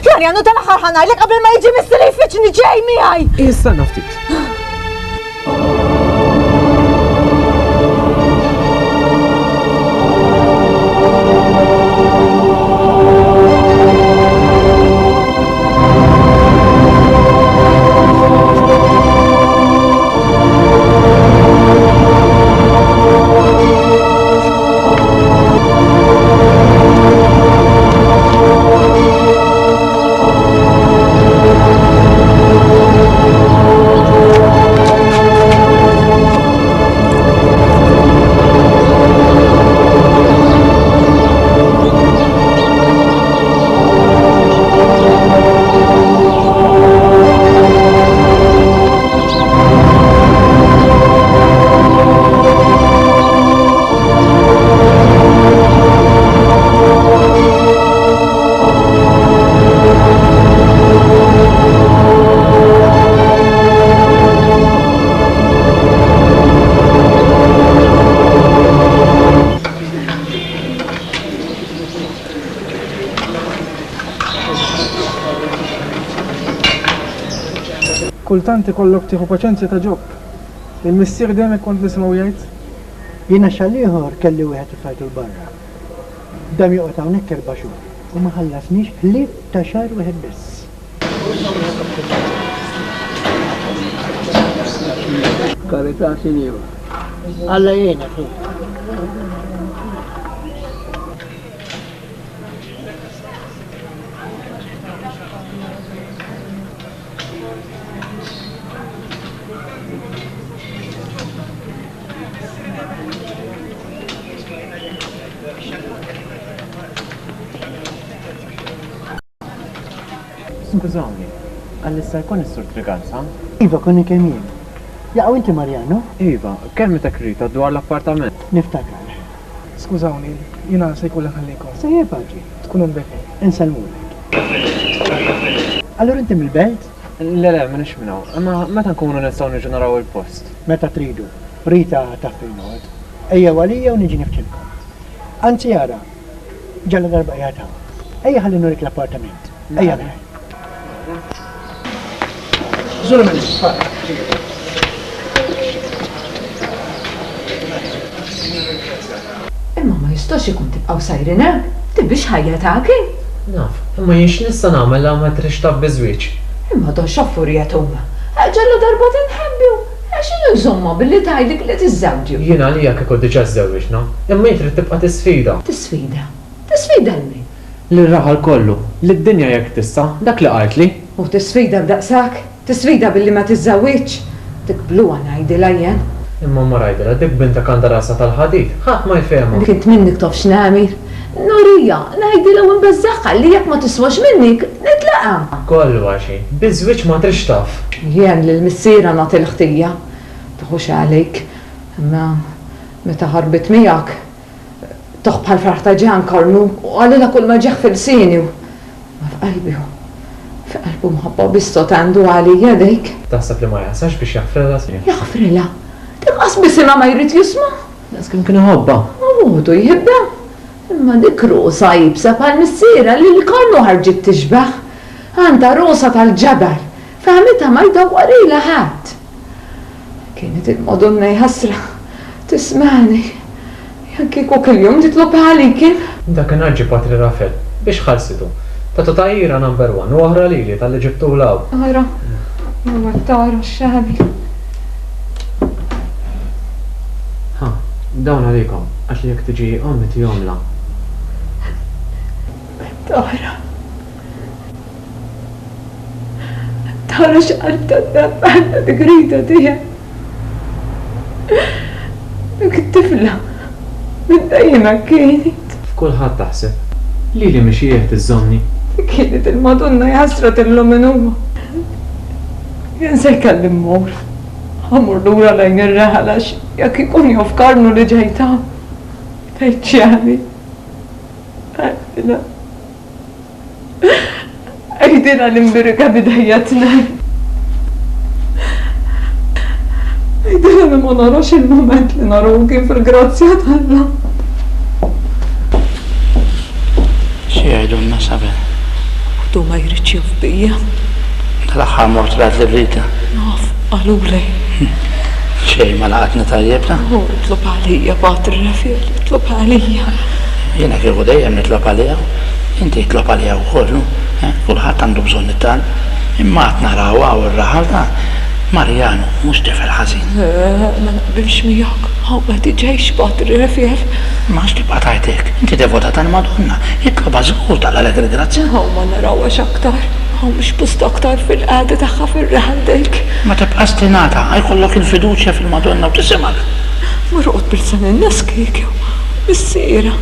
Marjanu tal-aħħar ħanajlek qabel ma jiġi missieri jfittxni ġej miegħi. Issa naftit. kultant ikollok tieħu paċenzja ta' ġobb. Il-missier dejjem kont nisimgħu jgħid. Jiena xalliħor kelli wieħed ifajtu l-barra. Dam joqgħod hawnhekk 4 xhur u ma ħallasniex ħlieb ta' xahar wieħed biss. Karità sinjur. Alla jgħinek. Skużawni, għallissa jkun is-sur Triganza? Iva, konni kemm jien. Jaqgħu inti Marjano? Iva, kelmetek rita dwar l-appartament. Niftakar. Skużawni, jiena se jkollha ħallikom. Sejjer paġi. Tkun imbekki. Insalmulek. Allura inti mill-belt? Le, minix minnaw. Imma meta nkunu nistgħu niġu naraw il-post? Meta tridu. Rita taf il-mod. Ejja għalija u niġi nifċilkom. Anzi jara, ġalla darba jgħataw. Ejja ħalli nurik l-appartament. Ejja bħaj. Zuru minni, Imma ma jistax ikun tibqaw sajrin hekk, tibix ħajja taki? Naf, imma jiex nista' nagħmel ma trix tab biżwieġ. Imma do xaffurijiet huma. Ġalla darba tinħebbu. X'inhu jżomma billi tgħidlek li tiżżewġu? Jiena għalija kieku diġà żewġna, imma jien trid tibqa' tisfida. Tisfida? Tisfida l-min? L-raħal kollu, lid-dinja jekk tista', dak li qajtli. U tisfida b'daqsak? Tisfida billi ma tiżżewwiġ? Tikbluha ngħidilha jien. Imma ma rajdilha dik bintek għandha rasa tal-ħadid, ħadd ma jfehmha. Dik int minnik taf x'nagħmel. Norija, ngħidilha u nbeżżaqha li jekk ma tiswax minnik, nitlaqa'. Kollu għaxi, biżwieġ ma trix taf. Jien lill-missiera nagħti l-ħtija. Taħux għalik, imma meta ħarbit miegħek toħ bħal farħ ta' ġan karnu u għalila kull ma ġeħ fil-sini. Ma f'qalbi f'qalbu mħabba bistot għandu għalija dik. Taħseb li ma jasax biex jaħfrila sni. Jaħfrila? Tiqqas bisima ma jrid jisma? Naskim kien iħobba. Għudu jħibba. Imma dik rosa jibsa bħal missiera li l-karnu ħarġit tixbaħ. Għandha rosa tal-ġabal. Fahmita ma jdawwarila ħadd. Kienet il-Madonna jħassra. Tismani. Kieku kull-jum titlob għalikin. Dak kien ħarġi Patri Rafel biex ħalsitu. Ta' tajjira number 1 u oħra lili tal-li ġibtu law. Għara, ma tara x'għamil. Ha, dawn għalikom, għax li jekk tiġi ommi tijomla. Tara. Tara x'qalta d-dabbanna dik Rita tiegħek. Dik it-tifla. Minn dejjem kienet. F'kulħadd taħseb. Lili mixijieħ tiżżomni. Kienet il-Madonna jħassrat illum minn huwa. Jien se jkellim mor. Ħamur lura lejn ir-raħalax jekk ikun jofkarnu li ġejta. Tgħid x'jani. Għajdina l-imbirika bidejja tnejn. Għajdina li ma narax il-moment li naraw kif il-grazzja tal-la. Xie għajdunna saben? Du ma jridx jufbija. Tal-axħar mort rad li Rita. Naf, għalu lej. Xej ma laqatni tajjebna? Itlob għalija, Patri Rafel, itlob għalija. Jena kieku dejjem nitlob għalija. Inti jitlob għalija u kollu. Kulħadd għandu bżonn it-tal. Imma għat narawa u r-raħal ta' Marjano, mux tifel ħażin. Ma naqbilx miegħek. Haw ma tiġejx Patri Rafel. Ma x'tibqa' tajtek. Inti devota tal-Madonna. Jitloba żgur tal-għalek il-grazzja. Haw ma narawha x'aktar. Haw mhux post aktar fil-qagħda tagħha fir-raħal dik. Ma tibqa' stinata, jkollok il-fiduċja fil-Madonna u tisimgħek. Marqod bil-san in-nies kiekew. Missiera.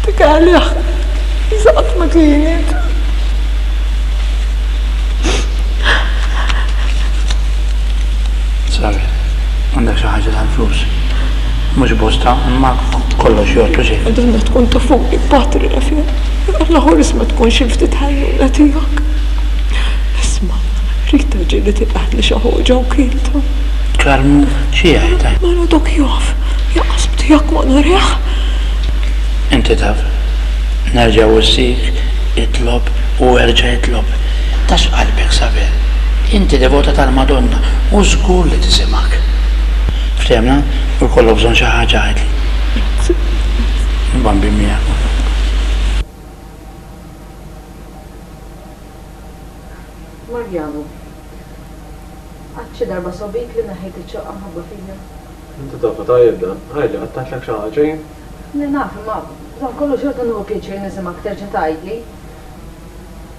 Dik għalih. Iżaqt ma kienet. Sabi, għandek xi ħaġa tal-flus. Mhux bosta, imma kollox jgħodlu xejn. Għadonna tkun tafuqi Patri Rafel. Alla ħoris ma tkunx ftit ħajjuna tiegħek. Isma', Rita ġieli tibqgħet li xi ħoġa u kielta. Karmu, xi jgħidha? Ma nadok jof, jaqas tiegħek ma narih. Inti taf, nerġa' wissik, itlob u erġa' jitlob. Tax qalbek Sabel. Inti devota tal-Madonna u żgur li tisimak. Ftemna, u kollu bżonn xi ħaġa għidli. Bambi miegħek. Marjano, għadċi darba sobik li naħejt iċċoqqa mħabba fija. Inti tafa tajjeb dan, ħajli għattat l-ek xaħġa. Naf, ma dan kollu xorta nuhu pieċir nisimak terġa tajdli.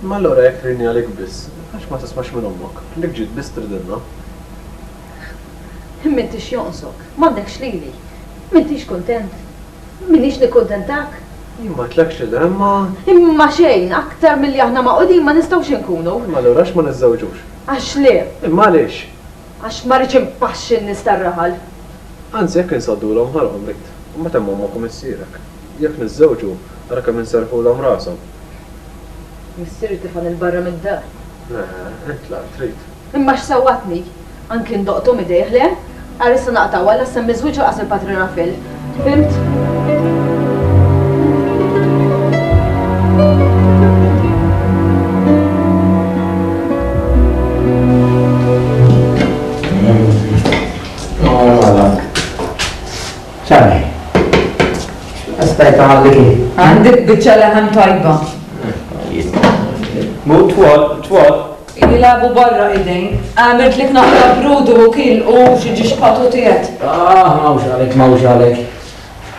Ma allura jek trini għalik biss, għax ma tismax minn ommok, lik ġid biss tridilna. M'intix jonżok, m'għandekx lili, m'intix kontent, minix nikkontentak. Ma tlekx il-remma. Imma xejn, aktar mill-li aħna maqodin ma nistawx nkunu. Ma allura għax ma nizzawġux. Għax le? Imma għaliex? Għax ma rridx impaxxin nistarraħal. Anzi, jekk insaddu l-om ħalhom rit, ma temmu ommokom issirek. Jekk nizzawġu, għara kemm insarfu l-om rasom. Missiri tifan il-barra mid-dar. Entla, trid. Imma x'sawatni, anki ndoqtom idejħle, għarissa naqtaw għalla semmi żwieġ qas il-Patri Rafel. Fimt? Sami, aspetta għalliki. Għandek bieċa leħan tajba. Mu twal. Jilabu barra idejn. Għamilt lik naqra brudu u kil u xieġi xpatu tijet. Mawx għalek.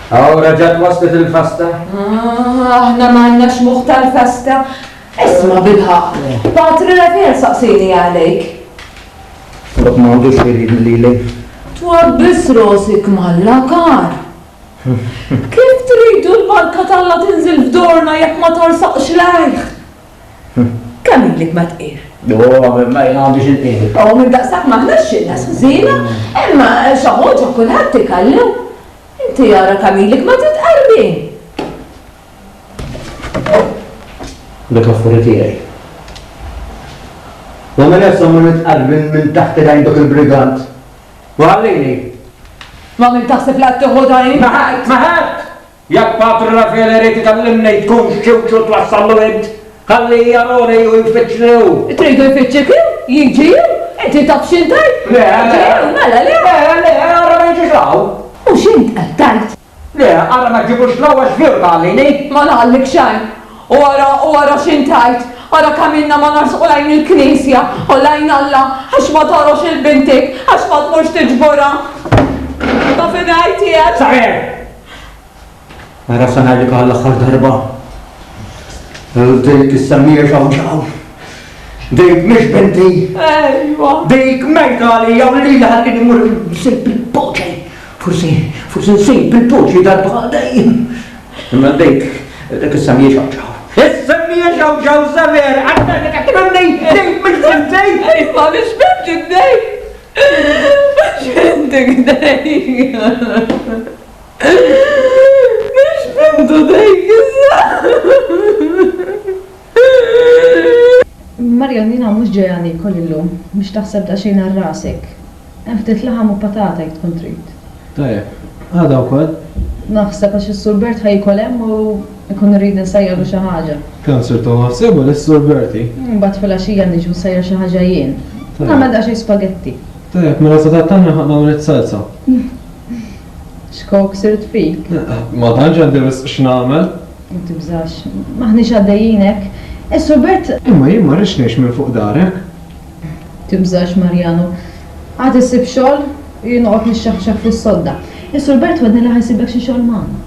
Għawra ġat waslet il-fasta. Aħna maħna xmuħ tal-festa. Isma bil-ħaq. Patri Rafel saqsini għalek. Lok mawdux li. Twabbis rosik mal-lakar. Kif tridu l-barka talla tinżil f'dorna jekk ma tarsaqx lajħ? Kemm illik ma tqir? Ma jgħandix il-qir. Minn daqsak maħna xilna s-żina, imma xaħoġa kulħadd tikallu. Inti jara kemm illik ma titqarbin. Dak affuri tiegħi. U ma nefshom mitqarbin minn taħt għajn il-brigant. Għallini. Ma minn taħseb la t-tuħodajn? Maħat! Jak Patri Rafel rejti tal-limnej tkun xewċu twassallu id, għalli jaroni u jfittxnew. Tridu jfittxek ju? Jiġiju? Inti taf xintaj? Mela, le? Għarra ma jġiġ law. U xint għattajt? Le, għarra ma ġibux law għax fjur għallini. Ma naħallik xajn. U għara xintajt. Għara kamilna ma narsqu lajn il-knisja, u lajn Alla, għax ma tarox il-bintik, għax ma tmurx tiġbora. Ma finajti għad? Saħir! Għara sanajlik għall-axħar darba. Dik s-sammija xaw. Dik mish binti. Ejwa. Dik mejta li jaw li laħalli nimur nsib bil-poċi. Forsi nsib bil-poċi darba għaldej. Imma dik s-sammija xaw. Is-sammija xaw saver, għadda dik mish binti. Ma mish binti dej. Mish binti dej. Mish bintu dej. Marjan, jina mux ġejani kollillum, biex taħseb da xejn għal-rasek. Ftit laħam u patata jek tkun trid. Tajjeb, għada wkoll? Naħseb għax is-Sur Bert ħajkolem u ikun rrid nsejjalu xi ħaġa. Kan sirtu naħseb u l-Sur Berti? Mbagħad fil-għaxija niġu nsejjer xi ħaġa jien. Nagħmel daqsxejn spagetti. Tajjeb, mela sa tattanna nagħmel salsa. Xkok sirt fik. Ma tantx għandi wisq x'nagħmel. Inti bżax, maħniex għaddejjinek. Is-Sur Bert. Imma jien ma rridx ngħix minn fuq darek. Tibżax Marjano. Għad issib xogħol, jien noqgħod nixxaħxaħ fis-sodda. Is-Sur Bert wedni li ħajsibek xi xogħol magħna.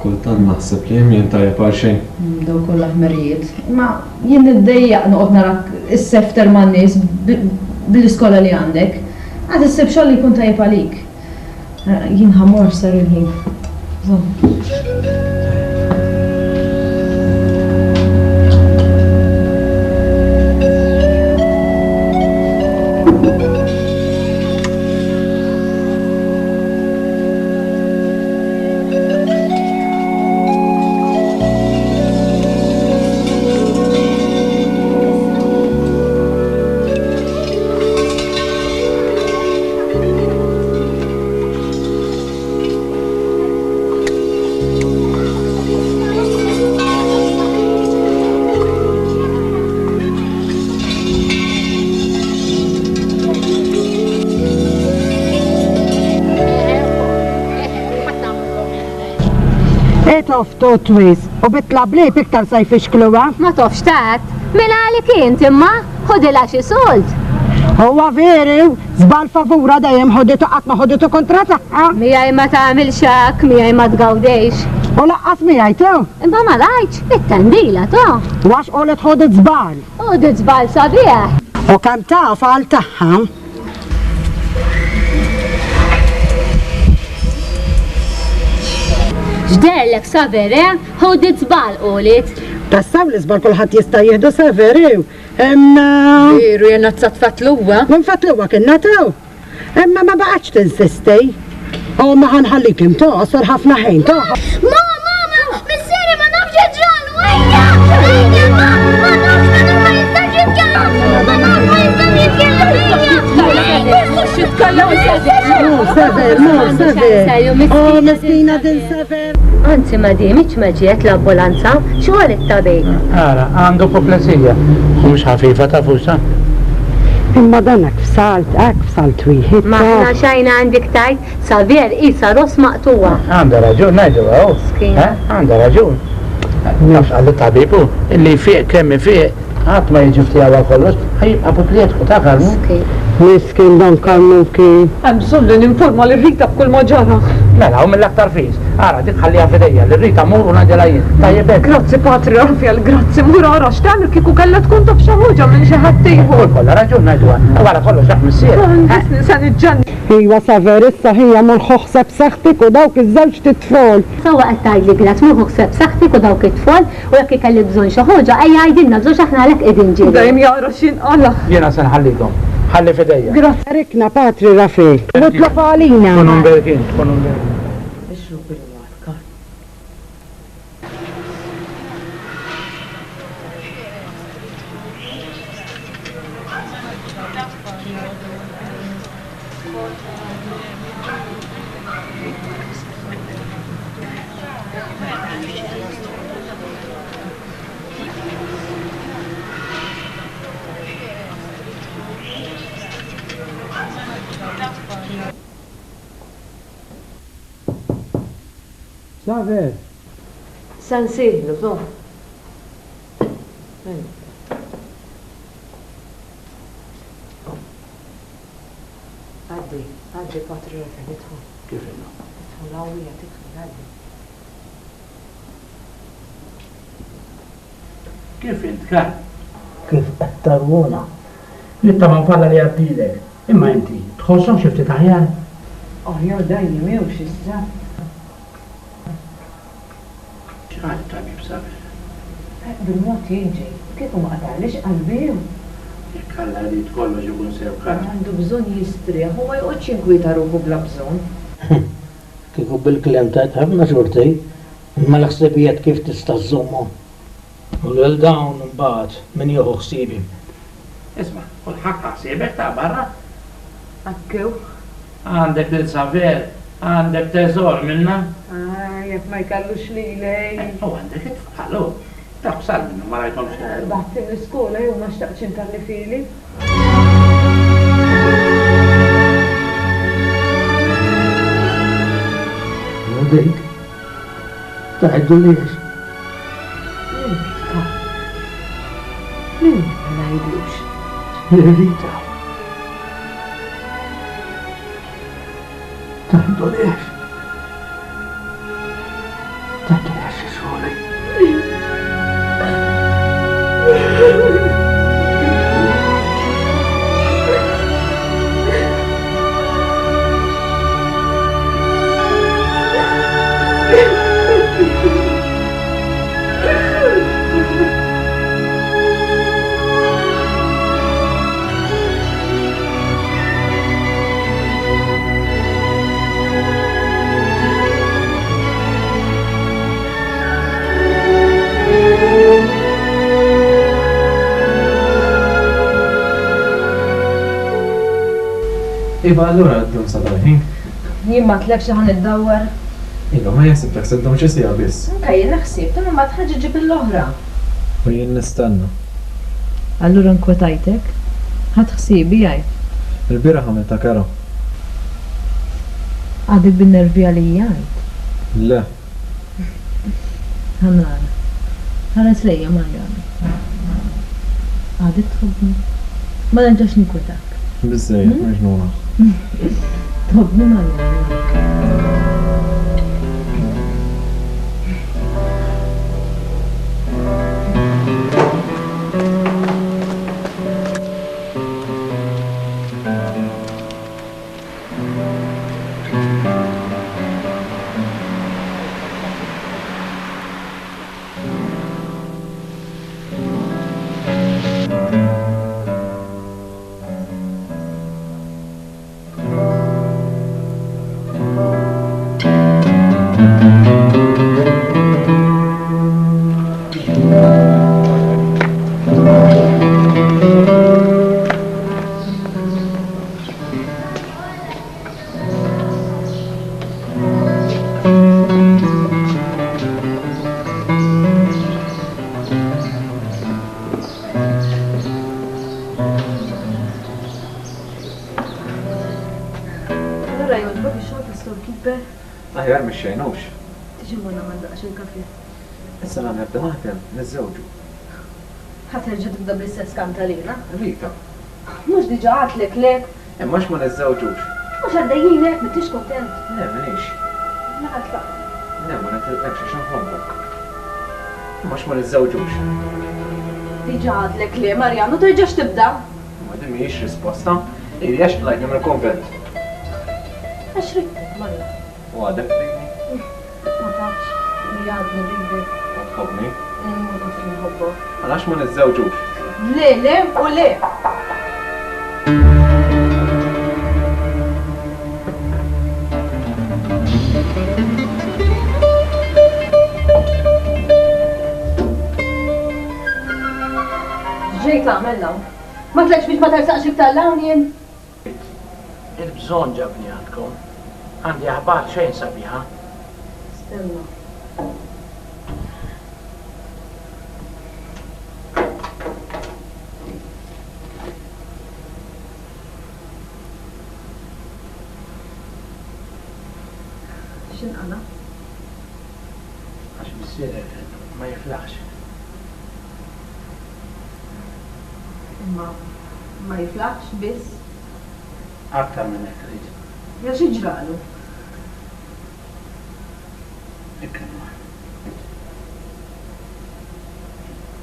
Kultant naħseb li jien tajjeb għal xejn. Daw kollha ħmerijiet. Ma jien niddejjaq noqgħod narak is-sefter man-nies bil-iskola li għandek. Għad issib xogħol li jkun tajjeb għalik. Jien ħamor sar il-ħin. softu twis u bitla blib iktar sajfix kluwa. Ma tofx taħt, mela għalik int imma, ħodila xi sold. Huwa veri, żbal favura dejjem ħoditu qatt ma ħoditu kontra tagħha. Miegħi ma tagħmel xak, miegħi ma tgawdejx. U laqqas miegħi tew. Imma ma rajtx, it-tendila to. Wax qolet ħodet żbal. Ħodet żbal sabiħ. U kemm taf għal tagħha. X'derlek savere, ħodet żbal qolet. Tassaw li żbal kulħadd jista' jieħdu severi. Imma... Veru jenna t-fatluwa. Nfatluwa kienna tew. Imma ma baqax tinsisti. U ma ħanħallik imtu, għasfar ħafna ħin tu. Mama, missieri ma nafx ġran, wajja! Wajja, ma nafx ma jistax jitkellem! Ma nafx ma jistax jitkellem! Sever. Oh, miskina din Sever. Anzi ma dimiċ ma ġiet l-ambulanza, xogħol it-tabej. Ara, għandu poplesija. U mhux ħafifa ta' fusa. Imma dan hekk f'salt wieħed. Ma ħna xajna għandik tajt, Saver isa ros maqtuwa. Għanda raġun, ngħidu għaw. Għanda raġun. Nafx għallu tabibu, illi fiq kemmi fiq, għat ma jiġu ftijawa kollox, ħajibqa puplietku ta' kalmu. Miskin dan kalmu kien. Bżonn li ninforma li Rita b'kull ma ġara. Mela, u mill-aktar fis. Ara, dik ħallija fidejja, li Rita mur u naġela jien. Tajjebek. Grazzi Patri Rafael, grazzi mura ara x'tagħmel kieku kellha tkun taf xi ħaġa minn xi ħadd ieħor. Kollha raġun ngħiduha. Wara kollox aħ missier. Se niġġenni. Iwa Saver issa hija mulħuħseb b'saħħtik u dawk iż-żewġ titfol. Sawa qed tgħidli grat mulħuħseb b'saħħtik u dawk it-tfol u jekk ikelli bżonn xi ħaġa ejja għajdilna bżonn aħna għalhekk qegħdin ġieli. Dejjem jaqra x'inqala. Jiena se nħallikom. Ħalli fidejja. Grazzi rikna Patri Rafael. Nitlob għalina. Tkunu mberkin, tkunu mberkin. Saver. San Siblu, so. Għaddi, Patri Rafael, idħol. Kif inna? Idħol għawija, tidħol, għaddi. Kif int, kar? Kif qed-tarwuna. Nitta ma nfalla li għaddilek. Imma inti, tħossom xifti taħjar? Aħjar dajjem jew x'issa. ċaħi tabib Saver. Bil-mod jiġi, kif ma qatalix qalbi. Jekk alla li tkollox ikun sew kar. Għandu bżonn jistrieħ u ma jqgħodx jinkwita ruħu bla bżonn. Kieku bil-klem tajt ħafna xorti, imma l-ħsibijiet kif tista' żommhom. U lil dawn imbagħad min jieħu ħsibi. Isma', u l-ħaqqa ħsiebek ta' barra. Akkew. Għandek lil Saver, għandek teżor minna. Jekk ma jkallux lilej. U għandek it-tfal, dak sal minnu ma rajtomx. Baħti l-iskola jew ma xtaqx intalli fili. Dik, taħeddu liex. Min ma ngħidlux. Rita. Taħeddu liex. Taħeddu liex xogħli. Iva, allura għaddum sadarħin. Jien ma tlek xi ħan iddawwar. Iva, ma jasib lek s-għaddum ċesija biss. Jien naħsib, imma ma tħaġi ġib l-oħra. U jien nistanna. Allura nkwetajtek? Ħadd ħsibi jaj. Il-bira ħamil ta' karo. Għadek bin-nervi għalija jgħid. Le. Ħamrana. Ħares lejja Marjana. Għadit tħobbni. Ma nerġax nikwetak. Bizzej, maġnuna. Tħobbni Marjana. Aħjar mux xejnux. Tiġi mbonna ma ndaqx il-kafe. Issa għan nibda naħdem, nizzewġu. Ħaterġa tibda bl-istess kantalina? Rita. Mux diġa għatlek lek. Imma x ma nizzewġux. Mux għaddejjin lek, mittix kontent. Ne, minix. Naħatla. Ne, ma netilqekx xan ħombok. Imma x ma nizzewġux. Diġa għatlek le, Marjanu, terġax tibda. Ma di miħiex risposta. Irjax lajt nimmer konvent. Għaxrik, Marjanu. U għadek trini? Ma taċ, li għadni rridek. Ma tħobni? Ma kux nħobbok. Għalax ma nizzewġux? Le u le. Ġej tagħmel lawn. Ma tlekx biex ma tersaqx iktar lawn jien. Il-bżon ġabni għandkom. Għandi ħabar xejn sabiħa. Stenna. X'inqala? Għax bissir ma jiflaħx. Ma jiflaħx biss? Aktar minn hekk trid. Ja xi ġralu?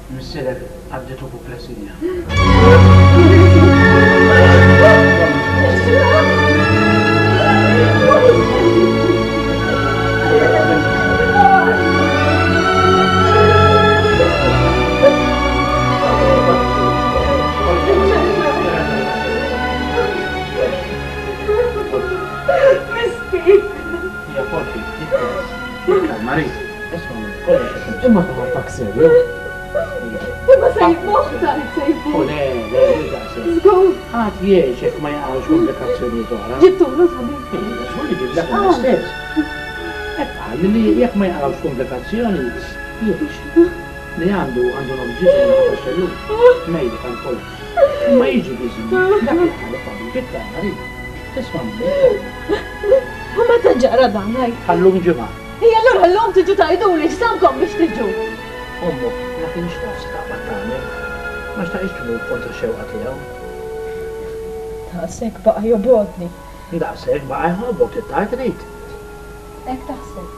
Missirek għadditu buplesija. Imma taħartak serju. Imma sejfuħ taħt sejfuħ. U le, Zgur. Għad jiexek ma jgħawx komplikazzjoni toħra. Ġibtu l-uzħabi. Xulli ġiblak l-istess. Għalli li jek ma jgħawx komplikazzjoni, jiex. Li għandu l-obġiet għandu xellu. Mejli kan kollox. Ma jiġi bizim. Dak il-ħalli faddu kitta għari. Tisfamni. U ma taġġara dan, għaj. Għallum ġimma. Hija l-għura l-lum tiġu tajdu li x'samkom biex tiġu. Ommu, ma kienx taf staqbad tagħmel. Ma xtaqx tmur kontra xewqa tiegħu. Daqshekk baqa' jobodni. Daqshekk baqa' jħobbok tittaj trid. Hekk taħseb.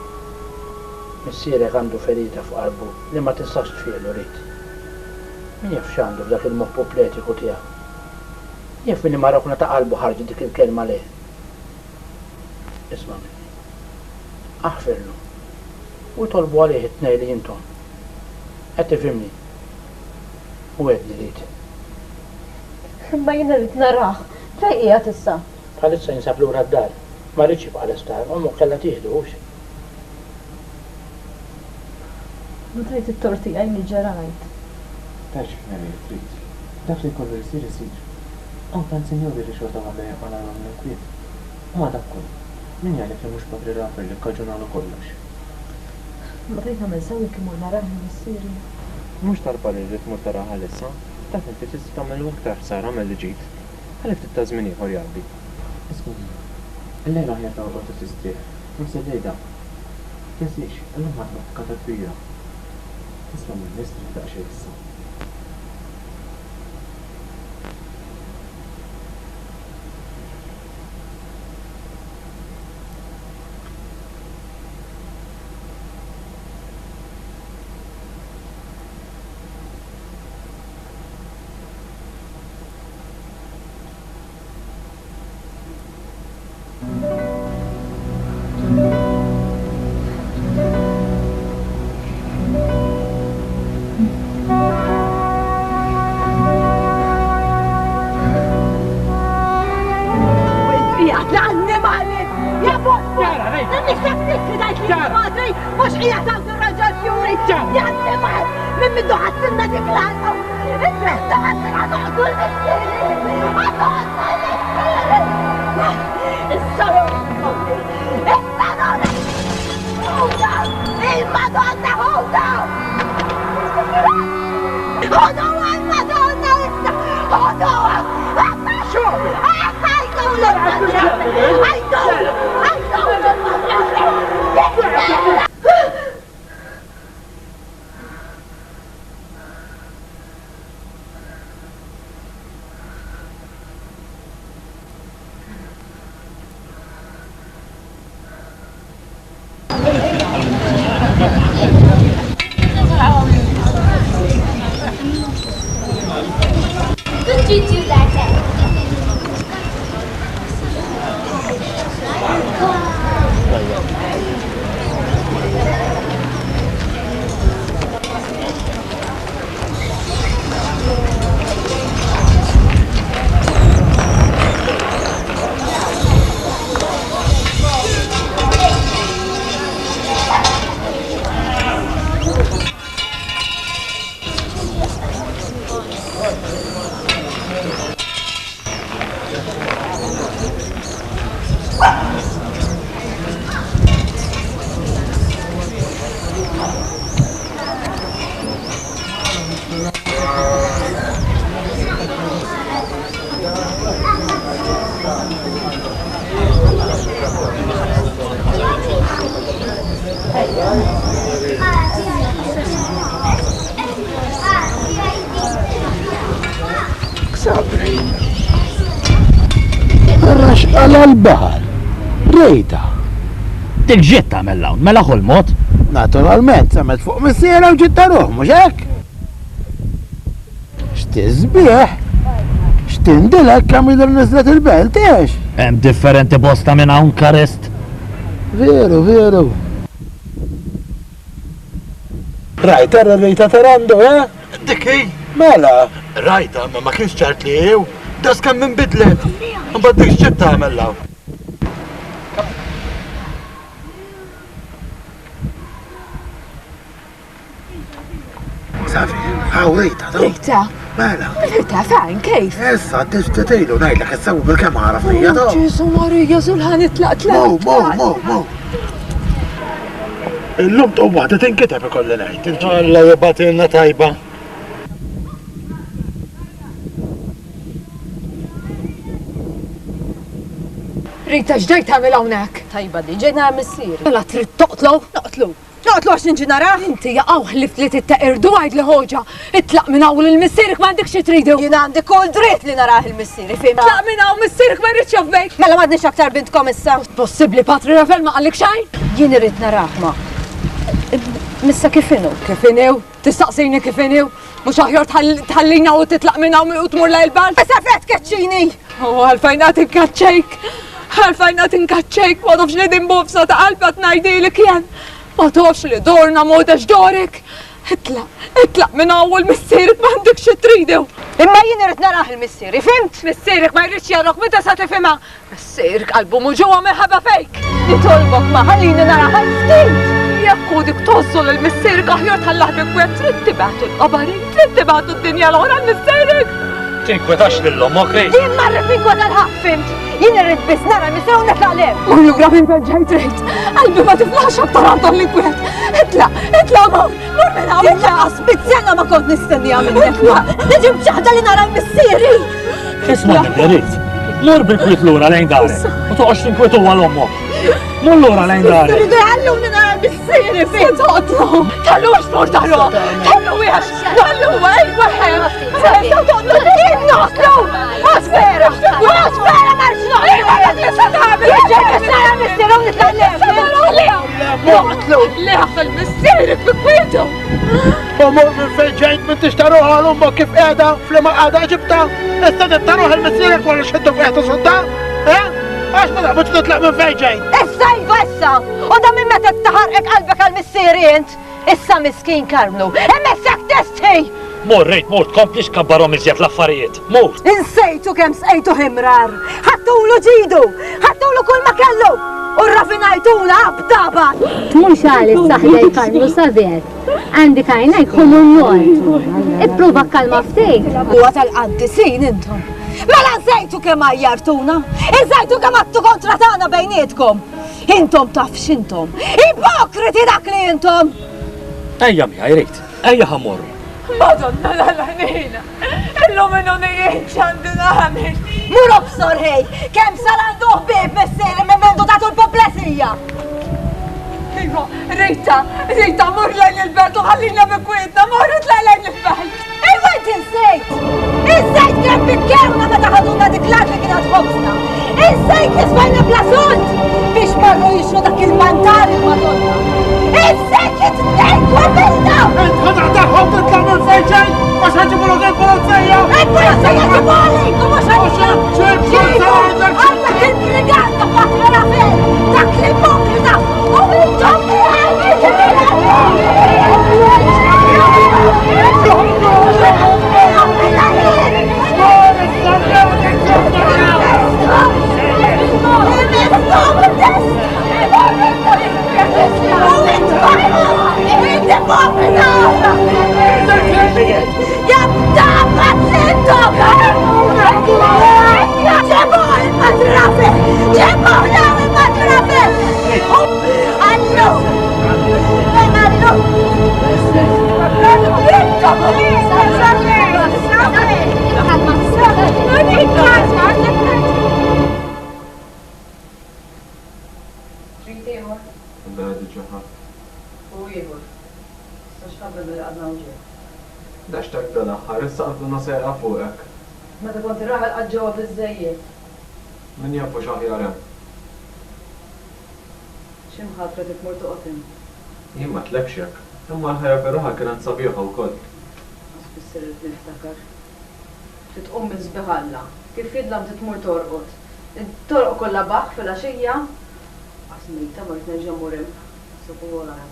Missierek għandu ferita fuq qalbu li ma tistax tfielu rid. Min jaf x'għandu f'dak il-moħħ popletiku tiegħu. Jaf min marokna ta' qalbu ħarġi dik il-kelma leh. Isma' aħfirlu u tolbu għalih it-tnej li jintom. Qed tifhimni. U għedni rrid. Ma jiena rrid naraħ. Fejn qiegħed issa? Bħalissa jinsab lura d-dar. Ma rridx jibqa' l-istar, ommu kellha tieħduhx. Ma trid it-torti għaj mill-ġerajt. Tax nemi trid. Dak li kollu jsir isir. Anke nsinjuri li xorta għadha jaqgħu nagħmlu l-kwiet. Ma dak kollu. Min jgħalek li mhux patri rafer li kkaġunalu kollox. Ma trid nagħmel sewi kemm mur naraħ missieri. Mhux tarba li rrid tmur taraħa issa, dak inti tista' tagħmel aktar sar għamel li ġid. Għalhekk trid ta' żmien ieħor jgħaddi. Iskużi. Illejla ħja ta' qod tistrieħ. Mhux se lejda. Tinsix, illum ħadd kata kbira. Isma' mill-Mistri daqsxejn issa. Għala l-bahar. Rejta. Dik ġiet tagħmel hawn, mela ħolmot? Naturalment, samet fuq missiera u ġitta ruħ, mhux hekk? X'tiżbieħ? X'tindilek kemm jidher niżlet il-belt eħx? Hemm differenti bosta minn hawn karest. Veru, veru. Rajta rejta tarandu, Dikki? Mela. Rajta, ma kienx ċart li jew. Das kemm minn bidlet. Mbagħad dik x'ġiet tagħmel hawn. Safi, haw rejta, daw. Rejta? Mela. Rejta fejn kif? Issa, tixtetilu ngħidlek issewu bil-kemara fija daw. Ġesu Marija sulħan itlaq tlaq. Mo. Illum tu waħda tinkiteb ikolli ngħid. Alla jibatilna tajba. Rita x'ġej tagħmel hawnhekk? Tajba di ġejna missier. Mela trid toqtlu? Noqtlu għax ninġi nara? Inti jaqgħu ħlift li tittaqirdu għajd li ħoġa. Itlaq minn hawn il-missierek m'għandek xi tridu. Jien għandi kull dritt li narah il-missieri fim. Tlaq minn hawn missierek ma rridx jafbejk. Mela m'għadniex aktar bintkom issa. Possibbli Patri Rafael ma qallek xejn? Jien irid narah ma. Missa kif inhu? Kif inhu? Tistaqsini kif inhu? Mhux aħjar tħallina u titlaq minn hawn u tmur lejl bal. Issa fejn tkaċċini. Għalfejn qed inkaċċejk. Għalfejn qed inkaċċejk, ma tafx li din bofsa ta' qalbi qed ngħidilek jien. Ma tafx li dorna modex dorek. Itlaq minn hawn missierek m'għandek xi tridew. Imma jien irid narah il-missieri, fimt? Missierek ma jridx jarrok meta sa tifhimha. Missierek qalbu mhu ġewwa minħabba fejk. Nitolbok ma ħallini narah ftit. Jekk hu dik tożżol il-missierek aħjar tħallah bi kwet trid tibgħatu l-qabarin, trid tibgħatu d-dinja l-oħra l-missierek. Tinkwetax lil-ommok rejt. Jien marri finkweta l-ħaq, fimt? Jien irrid biss nara l-missier u netlaq lem. U lura minn fejn ġejt rejt. Qalbi ma tiflax aktar għandhom li kwet. Itlaq mor minn hawn. Itlaq spizzjana ma kont nistennija minnek. Niġi mċaħda li nara l-missieri. Isma' rejt. Mur bil-kwiet lura lejn darek. U toqgħodx tinkwiet huwa l-ommok. Mur lura lejn darek. Irridu jgħalluni nara bis-siri fejn toqtlu. Tallux mur daru. Tallu wieħed. Tallu weħem. Sew toqtlu din noqtlu. Aspera. Aspera marxlu. Ejwa tista' tagħmel. Ġejka sara missier u nitlellem. Noqtlu. Leħ fil-missier bikwietu. Mur minn fejn ġejt minn tixtaruha l-ummok kif qiegħda fl-ma qagħda ġibta. Issa tittaruha l-missierek wara xiddu f'qiegħda sodda? Għax ma taqbudx titlaq minn fejn ġejt? Issa iva issa! U da minn meta taħarqek qalbek għal-missieri int? Issa miskin Karmlu, emmessak testi! Mur rejt mur tkomplix kabbarhom iżjed l-affarijiet. Mur! Insejtu kemm sejtu himrar! Ħattulu ġidu! Ħattulu kull ma kellu! U rrafinajtula b'daba! Mhux għalis saħdej Karmlu saver. Għandi kajnajk humur mort. Ipprova kalma ftejk. Huwa tal-qaddisin intom. Mela nsejtu kemm ajjartuna! Insejtu kemm għattu kontra tagħna bejnietkom! Intom taf x'intom! Ipokriti dak li intom! Ejja miha jrid, ejja ħammorru. Madonna l-ħanina! Illum minnu nijieċ għandu naħamil! Muru b'sor hej! Kem sarandu ħbib messeri minn mendu tatu l-poplesija! Iva, Rita, mur lejn il-belt u ħallina b'kwietna, mur lejn il-belt! Iva, insejt! Insejt kem bikkewna meta ħaduna dik l-għad li kienet ħobsna! Insejt kisbajna blasont biex marru jixru dak il-mantar il-Madonna! Insejt it-tnejn kwabilna! ħadaqtaħħom titla' minn fejn ġejt għax ħaġibulu il-pulizija! Il-pulizija ġiboli! Kumma xaġġa! Għandek il-brigata Patra Rafael! Dak l-ipokrita! U intom Dax tak dal-axħar, issa għadna sejra fuqek. Meta konti raħal għadġawa bizzejiet. Min jaffu xaħjarem. Ximħatra tikmur tuqotim. Jien ma tlebxek, imma l-ħajja berraħa kienet sabiħa wkoll. Għasbissir niftakar. Titqum minn zbiħalla, kif jidlam titmur torqot. Torqot kollha baħ fil-għaxija. Għasmita ma jtneġa murem, subu għolarem.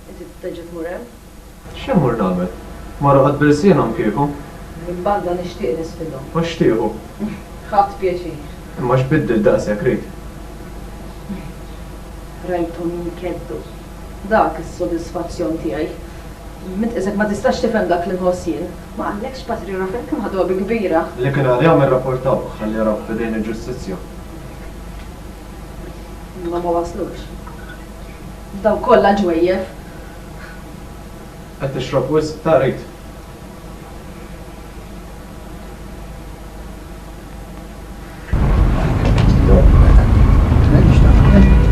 Inti t-teġa murem? Xemmur namel? Mara għad bil-sinam kieku? Min-banda nishtiq nisfidhom. Ma xtiequ? Ħadd pjaċir. Imma x'biddil daqshekk rid. Rajthom jinkeddu. Dak is-sodisfazzjon tiegħi. Mitqisek ma tistax tifhem dak li nħoss jien. Ma għandekx Patri Rafael kemm ħadwa bi kbira. Li kien għal jagħmel rapportaw ħalli jaraw f'idejn il-ġustizzja. Ma waslux. Daw kollha ġwejjef. Qed tixrob wisq ta' rid.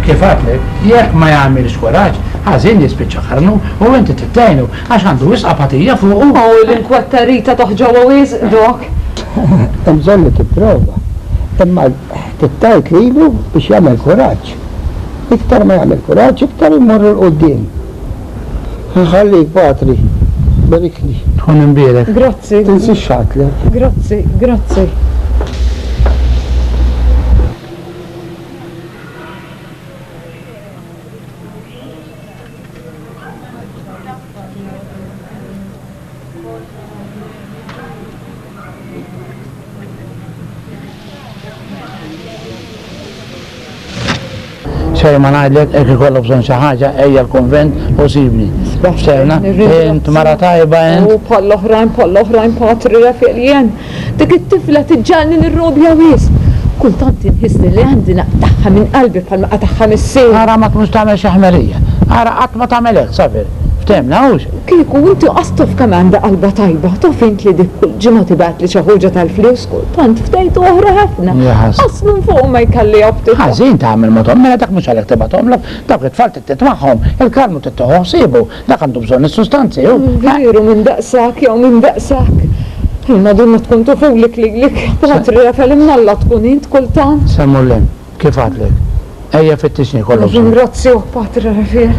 Kif għatlek, jekk ma jagħmilx kuraġġ, ħażin jispiċċa ħarnu u inti tittejnu għax għandu wisq apatija fuq. U l-inkwatta toħġowa wisq dok. Hemm bżonn li tipprova. Imma tittajt lilu biex jagħmel kuraġġ. Iktar ma jagħmel kuraġġ, iktar imur il-qudiem. Ħallik Patri, barikni. Tkun imbierek. Grazzi. Tinsix xatlek. Grazzi, grazzi. xej ma ngħidlek hekk ikollu bżonn xi ħaġa ejja l-konvent u sibni. Xejna, int mara tajba int. U bħall-oħrajn Patri Rafael jien. Dik it-tifla tiġġalni nirrobja wisq. Kultant inħiss li għandi naqtaħħa minn qalbi bħalma qataħħa mis-sejl. Ara ma tkunx tagħmel xi ħmerija. Ara qatt ma tagħmel hekk safir. ftemnawx? Kieku inti qastof kemm għandha qalba tajba, taf int li dik kull ġimgħa tibgħat li xi ħoġa tal-flus kultant ftejtu oħra ħafna. Aslu fuq ma jkalli jobti. Ħażin tagħmel motom, mela dak mhux għalhekk tibgħathom dak it-tfal tittet magħhom, il-kalmu tittoħu ħsibu, dak għandu bżonn is-sustanzi hu. Veru minn daqsak jew minn daqsak. Il-madonna tkun tufulik lilek, Patri Rafel imnalla tkun int kultant. Semmullin, kif għadlek? Ejja fittixni kollu. Ringrazzjuh Patri Rafel.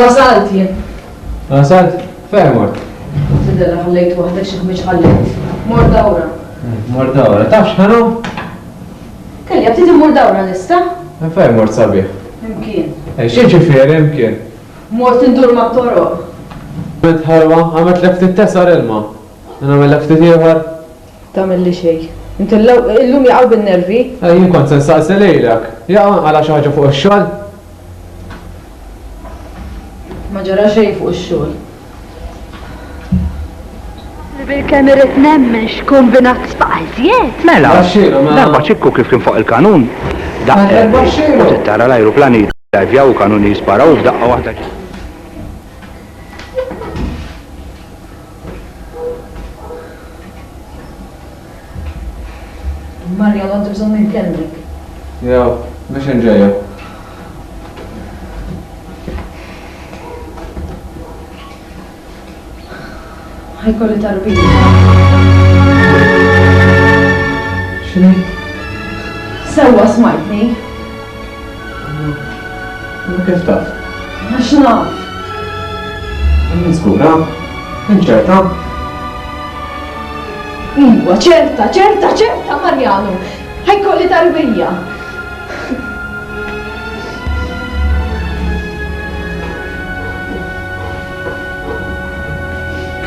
Wasalt jien. Wasalt? Fejn mort? Tidella ħallejt waħdek xi ħmiġ ħallejt. Mor dawra. Mor dawra, tafx ħanu? Kelli għabtiti mor dawra nista? Fejn mort sabiħ? Imkien. Xie ġifieri imkien? Mort indur ma' toroq. Għamet ħalwa, għamet leftit tesar ilma. Għamet leftit ieħor? Tagħmel li xejn. Inti illum jaqgħu bin-nervi? Jien kont se nsaqsi lejlek. Jaqa' għala xi ħaġa fuq ix-xogħol? Ma ġara xejn fuq ix-xogħol. Bil-kemm irrid nemmen x'kombinat spaqaltijiet. Mela, darba ċikku kif kien fuq il-kanun. Daqqa, u tittara l-ajruplani jivjaw u kanuni jisparaw f'daqqa waħda. Marja, għandu bżonn minn kellek. Jew, biex nġejja. ħajkolli tarbija. X'inhi? Sewwa smajtni. Kif taf? Għax naf. Żgura? Inċerta? Iwa, ċerta, Marjano. Ħajkolli tarbija.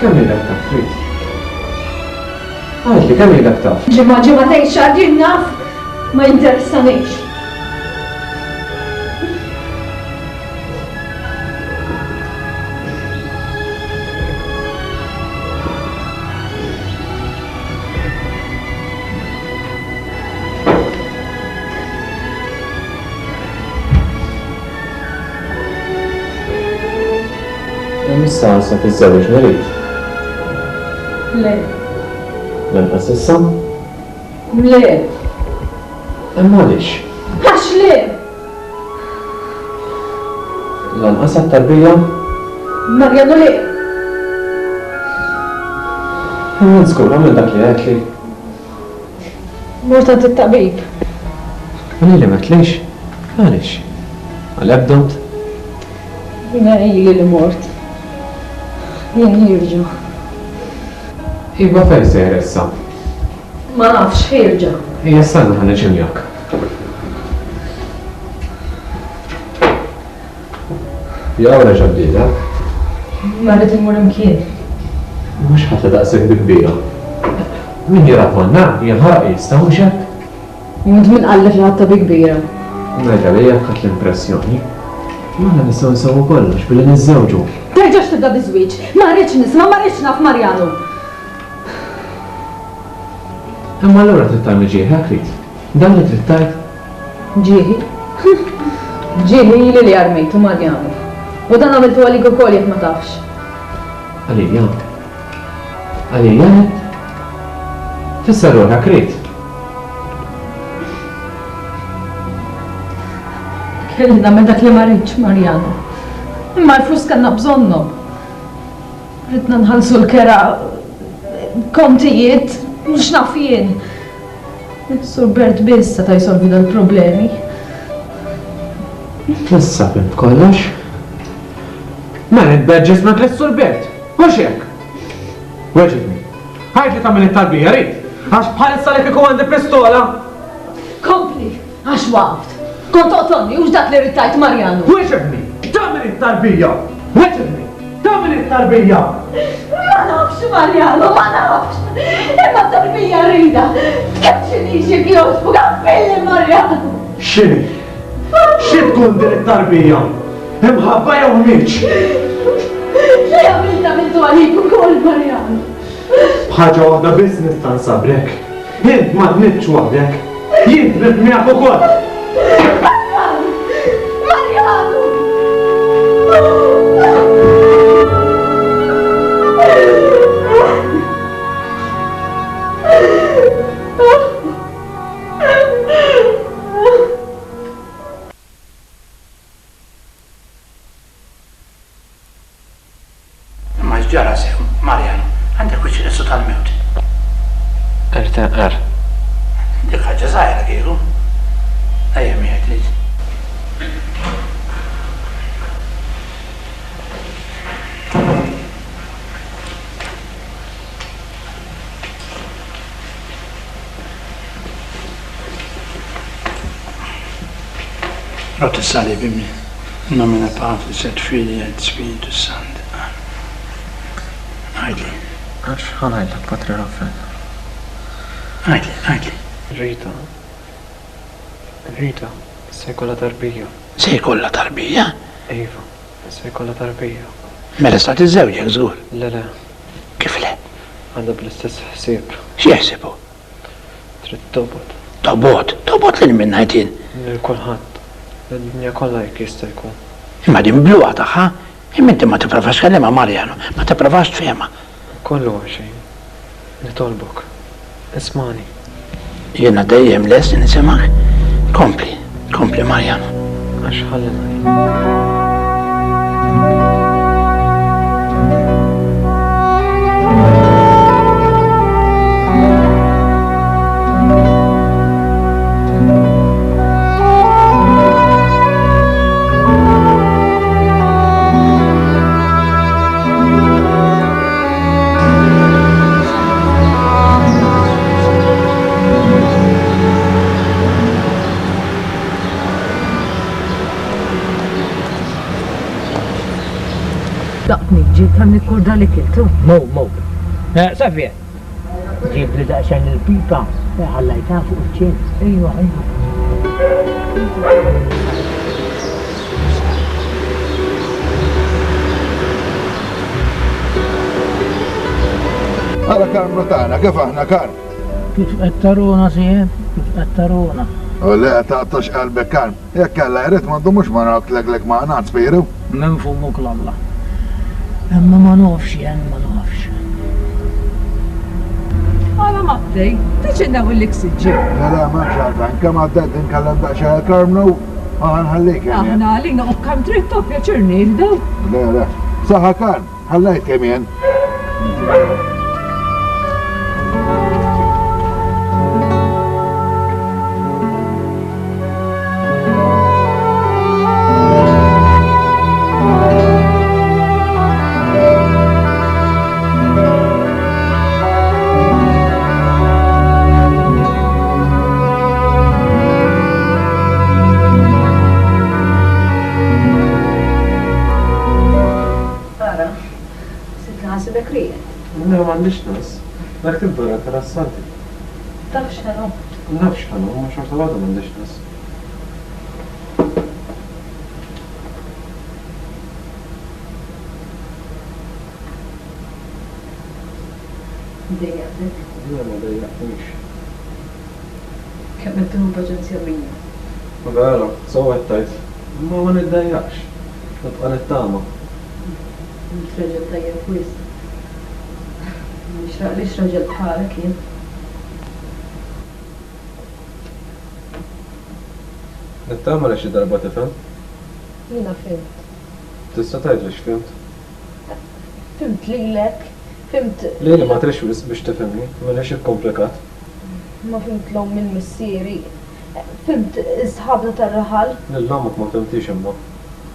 Kemm ilek taf trid? Għadli, kemm ilek taf? Ġimgħa tgħid xahrin naf ma jinteressanix. Issa se tiżżewġ merit. Le. Lanqas issa? Le. Imma għaliex? Għax le. Lanqas għat-tarbija? Marjano le. Minn żgura minn dak li għedli. Mort għand it-tabib. Għalli li metlix? Għaliex? Għal-ebdot? Jina li mort. Jien jirġa. Iva fejn sejr issa? Ma nafx jirġa. Ija s-sanna ħana ġimjak. Jawra ġabdida? Marret il-mur imkien. Mux ħata daqseg bibbija. Min jirab manna, jgħal jista muxek? Jint min għallef li ħatta bi kbira. Naġa li jgħat l-impressjoni. Maħna nistaw nsawu kollox billi nizzewġu. Terġax tibda bizwiċ. Ma rridx nisma, ma rridx naf Marjano. Imma l-għura trittajmi ġieħi għakrit. Dan li trittajt? Ġieħi? Ġieħi li armejtu Marjano. U dan għamiltu għalik u kol jek ma tafx. Għalija? Għalija? Fissa l-għura għakrit. Kelli namel dak li ma rridx Marjano. Imma l-flus kanna bżonnom. Ridna nħalsu l-kera kontijiet, mux naf jien. Sur Bert biss ta' jsolvi dal-problemi. Issa bint kollox? Ma nitberġis ma t-sur Bert. Mux jek? Weġibni. Ħajt li tamil it-talbija rrit. Għax bħalissa li kiku għandi pistola. Kompli, għax waqt. Kont oqtonni, ux dak li rittajt Marjano. Weġibni. Tamil it-tarbija! Weġibni! Tamil it-tarbija! Ma nafx Marjano, ma nafx! Imma t-tarbija rida! Kem xinixi kjosbu, għaffilli Marjano! Xini? Xie tkun din it-tarbija? Imħabba jew miċ? Ejja, mintu għalik ukoll Marjana. Bħaġa waħda biss nista' nsabrek. Jien ma tnitx waħdek. Jien trid miegħek ukoll. Marjana! Ma ġara sew, Marjano, għandek wiċċ l-issu tal-mewt. Ertaqar. Dik ħaġa żgħira kieku. Ejja miegħek trid. Rot is-sali bimni. Nomina Patris et Filii et Spiritus Sancti. Għajli. Għax ħanajlek, Patri Raffaele. Għajli. Rita, se jkollha tarbija. Se jkollha tarbija? Iva, se jkollha tarbija. Mela sta tiżżewġek żgur. Le. Kif le? Għandha bl-istess ħsieb. X'jeħsibu? Trid tobod. Tobod lil minn ħajtin. Lil kulħadd. Id-dinja kollha jekk jista' jkun. Imma din bluha tagħha, imma inti ma tipprovax tkellema Marjano, ma tipprovax tfehmha. Kollu xejn. Nitolbok. Ismani. Jiena dejjem lest nisimgħek. Kompli Marjano. Għax ħallina. Daqni ġib għan nikorda li kiltu. Mo. Safja. Ġib li daqxan il-pipa. Għallajta fuq il-ċin. Ejwa. Għala Karm tagħna, kif aħna Karm? Kif qed sieb, kif qed U le taqtax qalbek Karm. Jekk kella jrid m'għandu mhux ma naqtlek ma nagħt spiru. Minn fumuk l-alla. Imma ma nafx jen, ma nafx. Għala Mattej, tiċinna u l-iksiġi. La, ma xartan, kemm għadded inkellem daqsxejn Karmnu, ħanħallik. Aħna għalina u kam trid toppja ċirnil daw. Le. Saħa Karm, ħallejt kemm jien. M'għandix nas. Dak tibdura interessanti. Taf x'ħanu? Nafx ħanu, ma xorta waħda m'għandix nas. Dejjaqtek. Le ma dejjaqtnix. Kemm qed tieħu paċenzja minja. Vera, sewwet tajt. Ma niddejjaqx. Nibqa' nittama. Raġel tajjeb wisq. Lix raġel bħalek jien. Nittama li xi darba tifhem? Jiena fimt. Tista' tgħidli x'fimt? Fimt lilek, fimt. Lili ma trix biex tifhimni, m'għaliex ikkomplikat. Ma fimt l-om minn missieri. Fimt sħabna tar-raħal. Lil-omok ma fimtix imma.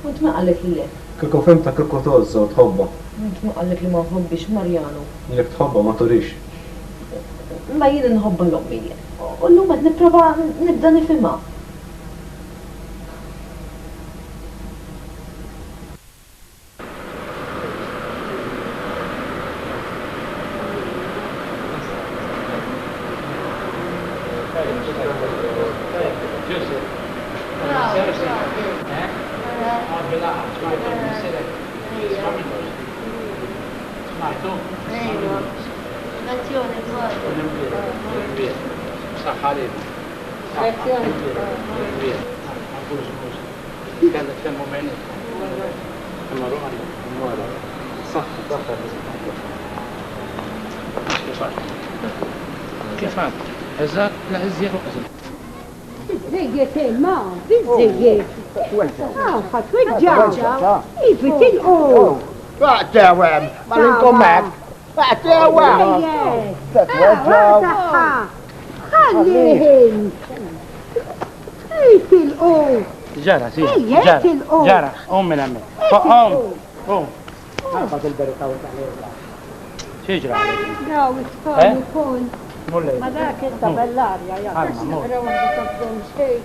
Kont ma qallek lilek. Kieku fimta kieku tgħozza u tħobba. Kont ma qallek li ma nħobbix Marjano. Jekk tħobba ma turix. Ma jien nħobba l-ommi. U l-lum qed nipprova nibda nifhimha. Tajtu? ايوه لاتيوني كبار صح عليك. لاتيوني كانت تسمى مني. صح كيف عاد؟ هزات لا هزيت وقزم. زيت الماء بالزيت خطوة يفت الأول فاتاوام مالكم معك فاتاوام صحة خليهن يفت الأول جارة سيدي جارة قوم من أمي قوم ناخذ البركة وتعالى شو يجري عليك؟ لا وتفون مولاي هذاك انت بلار يا شيء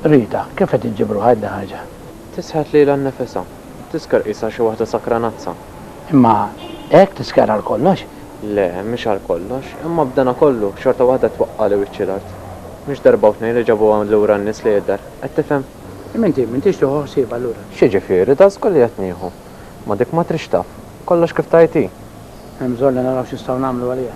ريتا كيف تجبروا هاي الدهاجة؟ تسحت ليلة نفسها تسكر إيسا شو واحدة سكراناتها إما هيك تسكر على كلش؟ لا مش على كلش اما بدنا كله شرطة واحدة توقع لي وجهي الارض مش ضربة واثنين اللي جابوها لورا الناس اللي يقدر اتفهم منتي شو سيب allura شي جفيري داز كلياتنيهم ما ديك ما ترشتاف كلش كيف تايتي مزول نراو شو نستاو نعملوا عليها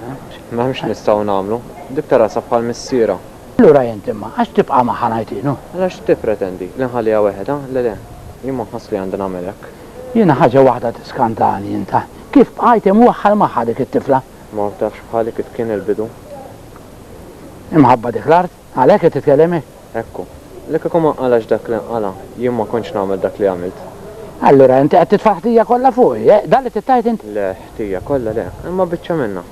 ما مش نستاو نعملو ديك ترى صفحة المسيرة allura انت ما عاش تبقى مع حنايتينو علاش تفرتندي لنخليها واحدة لا يما حصلي عندنا ملك ينا حاجة واحدة تسكنتاني انت كيف بقايتي موحل مع هذيك الطفلة؟ ما بتعرفش بحالك تكين البدو محبة ديكلارت عليك تتكلمي؟ اكو لك كما قالش داك اللي قالا يما كنتش نعمل داك اللي عملت allora انت تدفع حتية كلها فوقي ده اللي تتايت انت؟ لا حتية كلها لا اما بتشا منا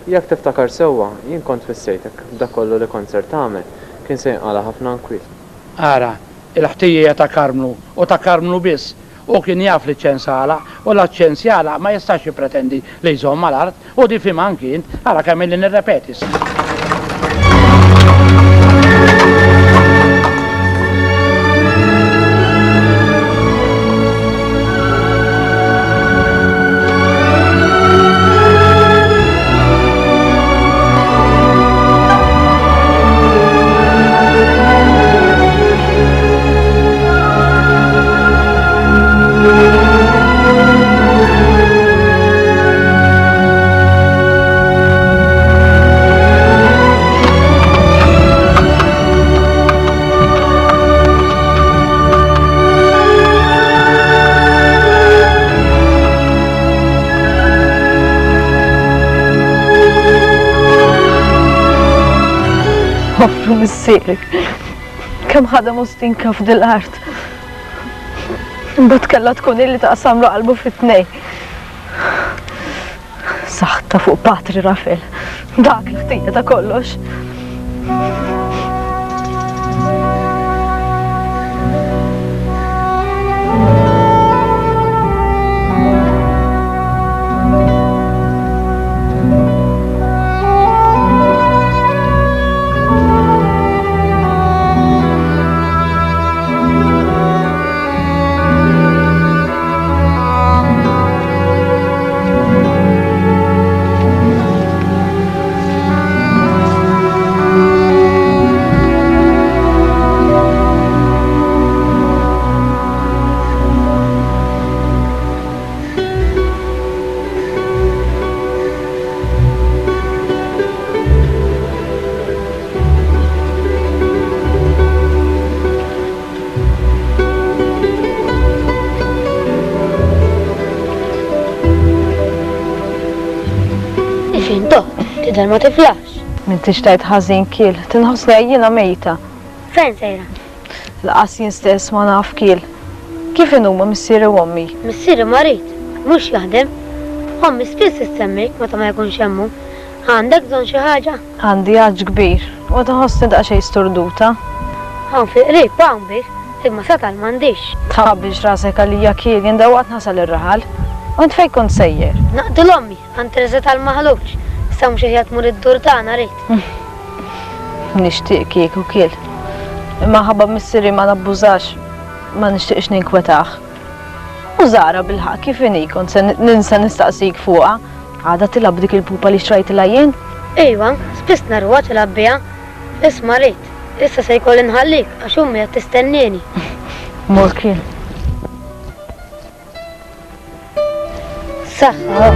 ياك تفتكر سوا ين كنت في السيتك دا كله اللي كنت صرت تعمل كان سينقالا ħafna nkwiet. Ara, il-ħtijja ta' karmlu biss u kien jaf li ċensala u l-ċenzjala ma jistax jipretendi li jżomm mal-art u di fim anki int, ara kemm li nirrepetis. مفروم السيرك كم هذا مستنكف دل-art imbagħad kellha tkun illi taqsamlu qalbu fit-tnejn. Saħta fuq Patri Rafel, dak il-ħtija ta' kollox. Tidher ma tiflax. M'intix tajt ħażin kiel, tinħoss li għajjina mejta. Fejn sejra? Laqas jien stess ma naf kiel. Kif inhuma missieri u ommi? Missieri marit, mhux jaħdem. Ommi spiss issemmik meta ma jkunx hemmu. Għandek bżonn xi ħaġa? Għandi ħaġ kbir, u tħossni daqsxejn storduta. Hawn fi qrib hawn bir, imma satal m'għandix. Tħabbix rasek għalija kiel, jien dawqat nasal ir-raħal. U int fejn kont sejjer? Naqdu l-ommi, għand Teresa tal-Maħluġ. Issa mhux qiegħed tmur id-dur tagħna rid. Nixtieq kieku kiel. Imma ħabba missieri ma nabbużax, ma nixtieqx ninkwetaħ. U Zara bil-ħaq kif inhi kont se ninsa nistaqsik fuqha. Għadha tilab dik il-pupa li xtrajtilha jien? Ejwa, spiss narwa tilab biha. Isma' rid, issa se jkolli nħallik għax ummi qed tistennini. Mur kiel. Saħħa.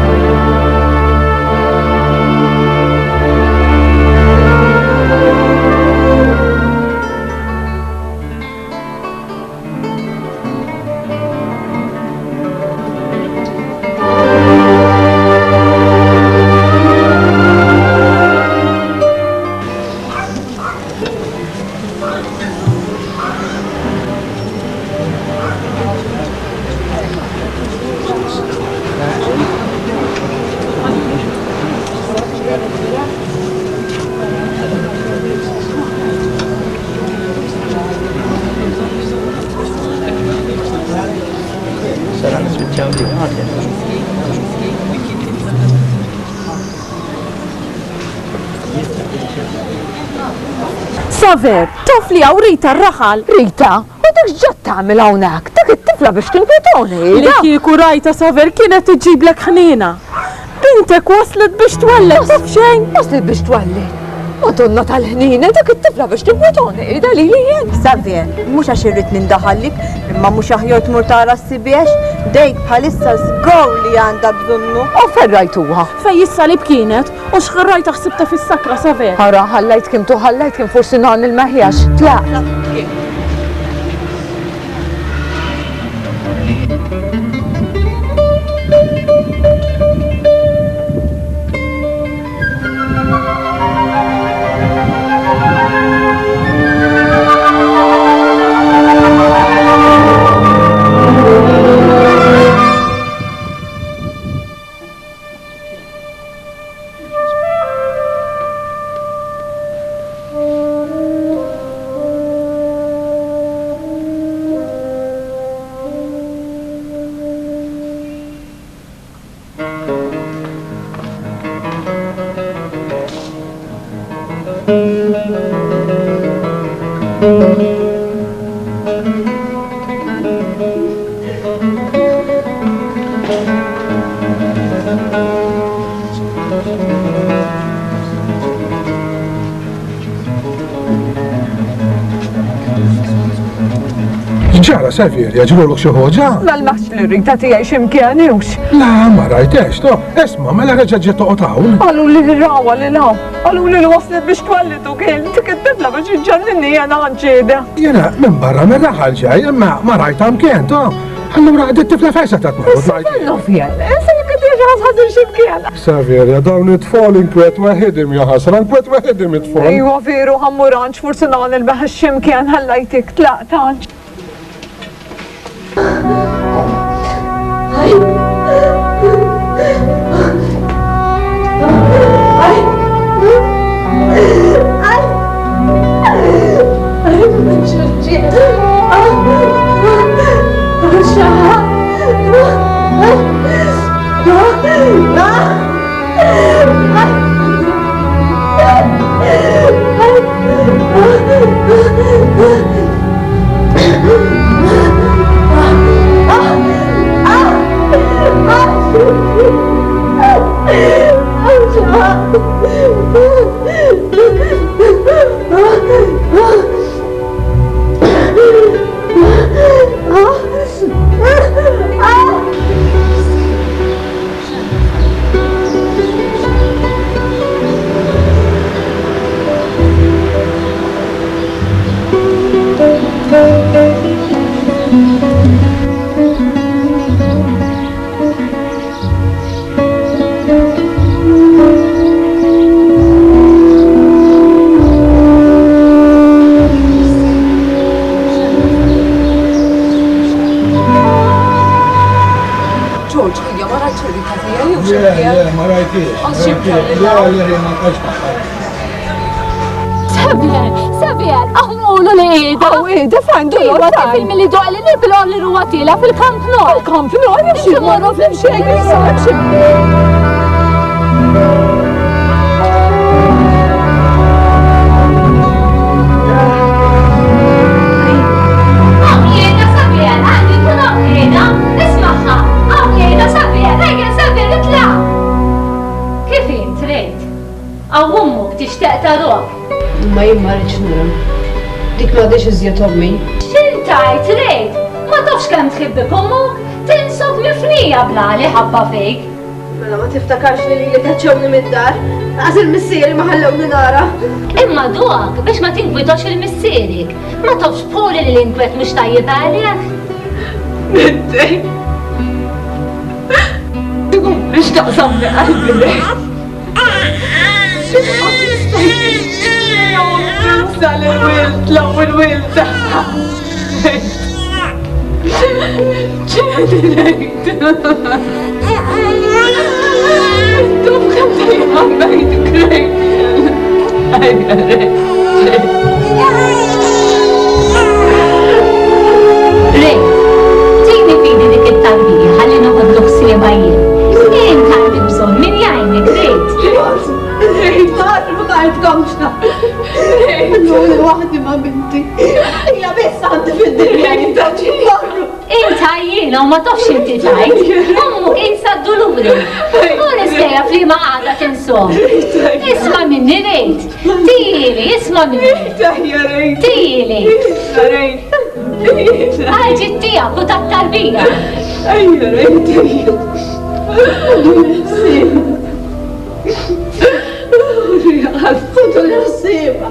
Saver, taf li għaw Rita r-raħal. Rita, u dik ġat tagħmel hawnhekk, dik it-tifla biex tinkwetoni. Li kieku Rajta Saver kienet iġiblek ħnina. Bintek waslet biex twellet, taf xejn. Waslet biex twellet. Madonna tal-ħnina, dik it-tifla biex tinkwetoni, dalili jien. Saver, mhux għax irrid nindaħallik, imma mhux aħjar tmur tara s-sibiex, dejk bħalissa żgow li għandha bżonnu. U ferrajtuha. Fej is-salib kienet, u xħarrajta ħsibta fis-sakra Saver. Ħara, ħallajt kim tu ħallajt kim forsi non il-meħjax. Tlaq. ċara, Saver, jaġru xi ħoġa? Mal-maħx li Rita tiegħi x'imkjenux. La, ma rajtex, to, esma, mela reġa' ġiet toqgħod hawn. Qalu li l-rawa li law, qalu li l-waslet biex twellitu kien, tik it-tifla biex iġġenninni jena ħanċieda. Jena, minn barra minn raħal ġej, imma ma rajtam kien, to. Allura dit-tifla fejsa ta' tmorru. Issa fjell, issa jekk tiġi ħasħażin x'imkien. Saver, ja dawn it-tfal inkwet waħedim ja ħasra, inkwet waħedim it-tfal. Ejwa veru ħammuranċ forsi nagħmel il-beħ x'imkien ħallajtik tlaqtanċ. Fil-milli doqli li bil-għolli ruwatila fil-Camp Nou. Fil-Camp Nou, nimxie morru fl-imxie, jisarċi. Għawjena Saver, għandi kun għawjena, nismaħħa. Għawjena Saver, għajja Saver, itla. Kif int, rejt? Għawummuk tixtaq tarok. Ma jimmarriċ nura. Dik ma deċ iżjed ommi. Xintajt, rejt? Ma tafx kemm tħibbik ummuk? Tinsok mifnija bla li ħabba fejk. Mela ma tiftakarx li taċċewni mid-dar. Għaż il-missieri ma ħallewni nara. Imma duak biex ma tinkwitox il-missierik. Ma tofx poli li l-inkwet mux tajjib għalek. Nittej. Tikum biex taqsamni qalbi lejk. Tinsa l-wilt, l-ewwel wilt taħħa. ċedi lejt. Tuf kam tajja bejt krejt. Rej, tini fidi dik it-tarbija ħalli noħodlu ħsieba jien. Jien għandi bżonn min jgħinek, Rejt. Rejt, ma għajtkomx ta' Rejt, l-għu wahdi ma binti. Ija biss għandi fid-dinja jintaġi marru. Inta jiena u ma tafx inti tajt. Ummu kien saddu l-uri. U nispera flima għada tinsom. Isma minni, Rejt. Tili, isma minni. Tili. Għalġi tijak u tat-tarbija. Ejja, Rejt, ejja. Għal-futu l-ħsiba.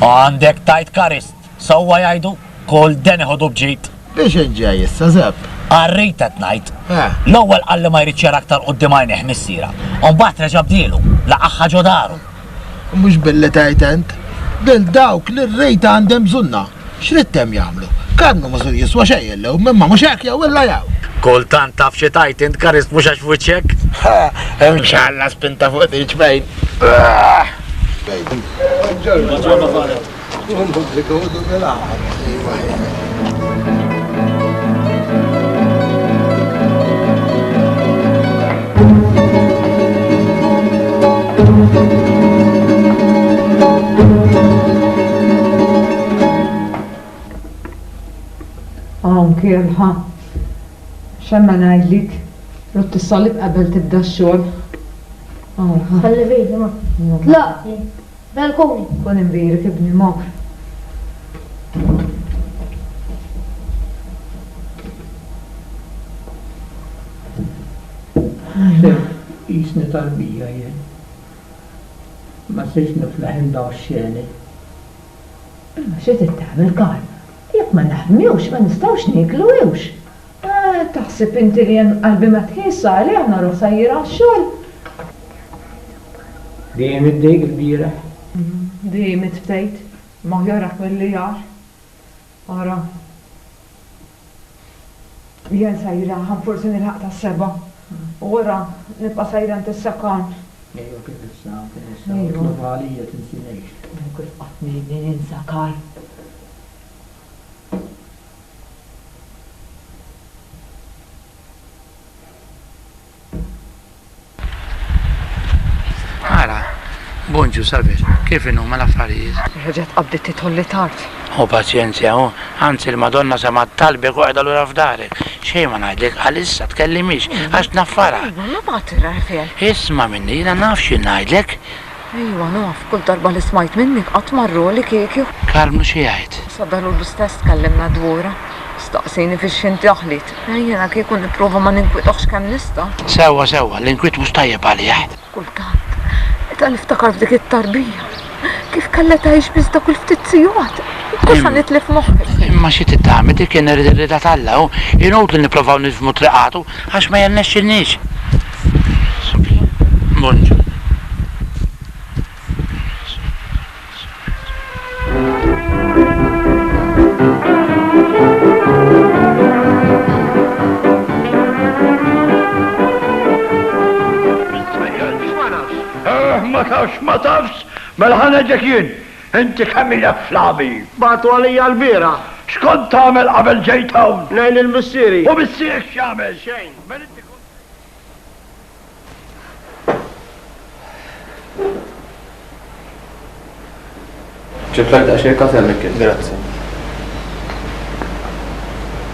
Għandek tajt karist, sawwa jajdu, kol den iħodu bġit. Biex nġej issa, Zepp? Arritet najt. L-ewwel qalli ma jrid jar aktar qudiem għajnih missiera. Mbagħad reġa' bdielu, laqaħħa ġo daru. Mhux billi tajt ent. Bil dawk li r-rejta għandhem bżunna. X'rittem jagħmlu? Kannu ma sur jiswa xejn illew, mimma mhux hekk jew illa jew. Kultant taf xi tajt int karist mhux għax fuċek. Hemm xalla spinta fuq diġbejn. Anki l-ħa. Xemma ngħidlik, rut tissalib qabel tibda x-xogħol. Ħalli vejdi ma. Tlaqni. Balkoni. Kun imbirek ibni mokr. Jisni tarbija jen. Ma sirx niflaħ indaw xjeni. Xie tittamil Karl? Jek ma naħdmiwx, ma nistawx niklu iwx. Taħseb inti li jen qalbi ma tħissa għali għana ruħ sajjira għax-xogħol. Dejjem id-dejk il-bieraħ. Dejjem it-ftejt, ma jarak mill-li jar. Ara. Jen sajjira ħan forsi nilħaq ta' seba. U għara, nibqa sajjira n-tissakan. Ejwa kif issa, l-għalija tinsinejx. Kif qatni ninsa Karl. Bonġu, salveġ, kif innu ma l-affarijiet? Reġet qabdi titolli tard. U paċenzja, anzi l-Madonna sama talbek u għedha l-ura f'darek. Xej ma najdlek, għalissa tkellimix, għax naffara. Ma batira rafel. Isma minni, jina nafx najdlek. Ejwa, naf, kull darba li smajt minnik qatt marru li kiekju. Karmlu xie jgħid? Sadalu l-istess tkellimna dwura. Staqsini fi xinti aħlit. Jena kieku niprofa ma ninkwitox kemm nista. Sewa, l-inkwit mux tajjeb għali jgħid. Kultant. Tal-iftakar dik it-tarbija. Kif kalla tgħix biss dak il-ftit sigħat. Kosa nitlef moħħi. Imma xi titgħamel dik kien irrida Alla u inut li nippruvaw nifhmu triqatu għax ma jennexxilniex. Bonġu. Ma għax ma tafx, mela ħaneġek jien. Inti kemm ilek flabi. Batu għalija l-bira. Xkont tagħmel qabel ġejt hawn? Nejn il-missieri. U missierek x'jagħmel? Xejn. ġiblek daqxie kafja mikkien. Grazzi.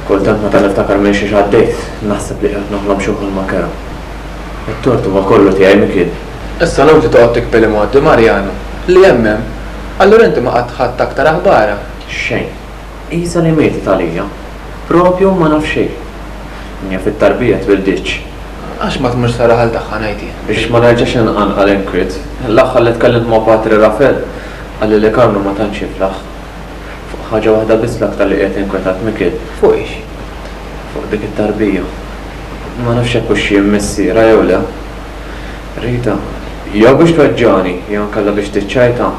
Kultant meta niftakar minn xi għaddejt, naħseb li qed noħlom xogħol ma' kera. it-tort huwa kollu tiegħi mikien. Issa nowti toqgħod tikbeli modi Marjano. Li hemmem. Allura inti ma qatt ħadd aktar aħbara. Xejn. Isa li mietet għalija. Propju ma naf xejn. Nja fit-tarbija tbildiċ. Għax ma tmux saraħal tagħha ngħid. Biex ma nerġax inqanqal inkwiet. L-aħħar li tkellimt ma' Patri Rafel għalli li Karlu ma tantx jiflaħ. Fuq ħaġa waħda biss l-aktar li qiegħed inkwetat mikien. Fuq ix? Fuq dik it-tarbija. Ma nafx hekk xi missiera jew le. Rita, jew biex tweġġani, jew nkella biex tiċċajta,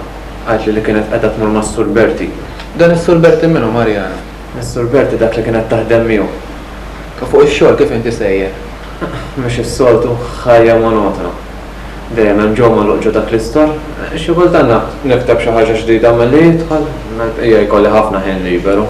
għajt li kienet qiegħda tmur mas-Sur Berti. Dan is-Sur Berti minnu Marjana? Is-Sur Berti dak li kienet taħdem miegħu. Ka fuq ix-xogħol kif inti sejjer? Mhux is-soltu ħajja monotona. Dejjem hemm ġew magħluq dak l-istor, xi kultanna nikteb xi ħaġa ġdida milli jidħol, mal-bqija jkolli ħafna ħin liberu.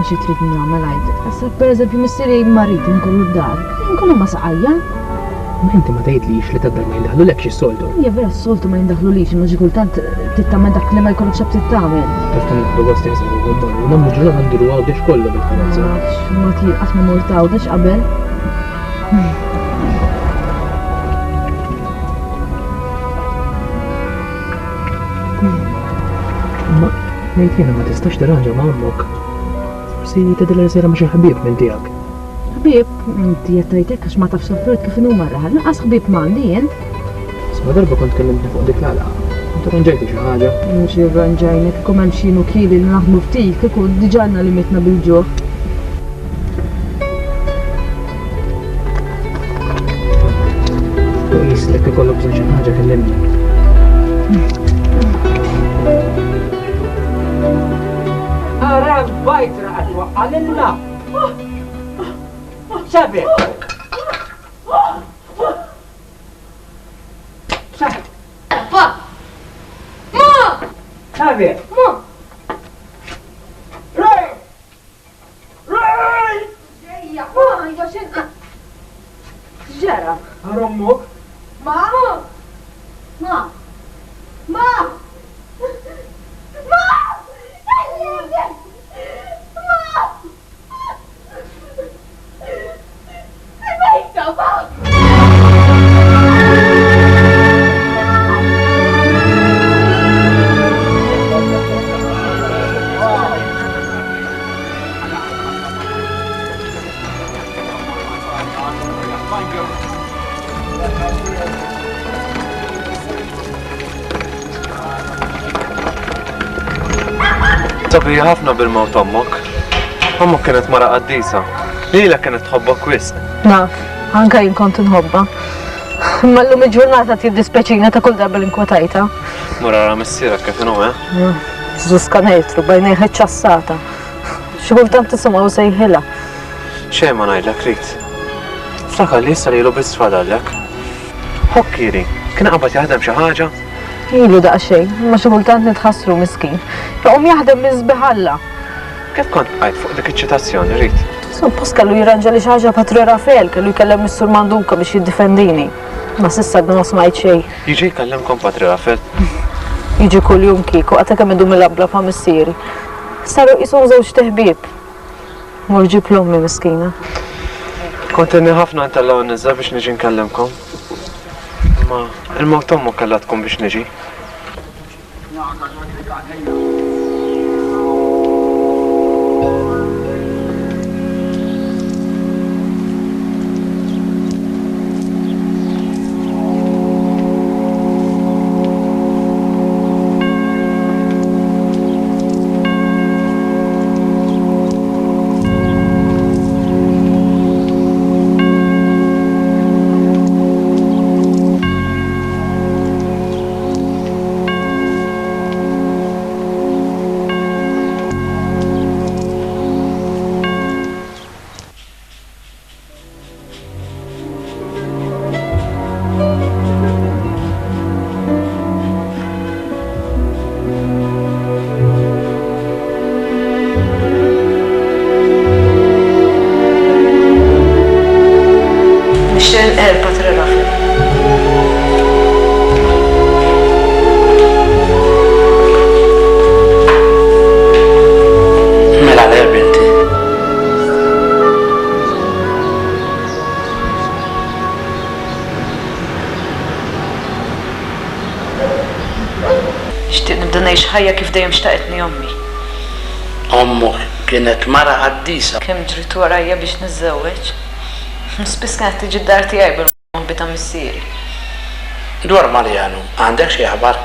Xi trid nagħmel għajdek. Issa pereżempju missieri marit inkollu d-dar. Inkollu ma saqajja. Ma inti ma tgħidlix li tad-dar ma jindaħlulek xi soltu. Hija vera s-soltu ma jindaħlulix, imma xi kultant tittamel dak li ma jkollok x'ab tittamel. Taf tan nibdu gost jaħsbu għommon u nagħmlu ġurnata nduru għawdex kollu bil-karozza. Ma tirqas ma mort għawdex qabel. Ma ngħid jiena ma tistax tirranġa ma' ommok. Forsi tidilha sejra ma' xi ħbieb minn tiegħek. Ħbieb, inti qed tgħidlek għax ma tafx soffriet kif inhu marraħal, laqas ħbieb m'għandi jien. Sma darba kont kellimtni fuq dik l-għalqa. Inti rranġajti xi ħaġa. Mhux irranġajnek, kum hemm xi nukili li naħdmu ftit kieku diġà limitna bil-ġuħ. Jislek ikollok bżonn xi ħaġa kellimni. Arab bajtra għatwa għalilna. Sabi. Pa! Ma! Sabi. Ma! Ray! Ray! Ġejja, ma, jaxin. Ġara. Għarommuk? Ma! Ma! Ma! Ma! Sabi ħafna bil-mawt ommok. Ommok kienet mara qaddisa. Lila kienet tħobbok wisq. Naf, anka jien kont nħobba. Imma llum il-ġurnata tiddispeċina ta' kull darba l-inkwetajta. Mura ra missiera kif inhu, Zuska nejtru, bajnejħ ċassata. Xi kultant tisimgħu sejħilha. Xejn ma ngħidlek Rit. Ftakar li issa lilu biss fadallek. Hokkiri, kien qabad jaħdem xi ħaġa? Ilu daqsxejn, ma xi kultant nitħassru miskin. Jaqum jaħdem miżbiħalla. Kif kont bqajt fuq dik iċ-ċitazzjoni Rit? Suppost kellu jirranġa li xi ħaġa Patru Rafael, kellu jkellem Missur Manduka biex jiddifendini. Ma s'issa għadna ma smajt xejn. Jiġi jkellimkom Patru Rafael? Jiġi kuljum kieku, għata kemm idum il-labla pa' missieri. Saru qishom żewġ teħbieb. Mur ġib l-ommi miskina. Kontenni ħafna ntellaw nizza biex niġi nkellimkom. Ma il-mowt ommu kellha tkun biex niġi. ħajja kif dejjem xtaqetni ommi. Ommok kienet mara qaddisa. Kemm ġrit warajja biex niżżewweġ. Spiss kienet tiġi d-dar tiegħi bil-moħbi ta' missieri. Dwar Marjanu, għandek xi aħbar?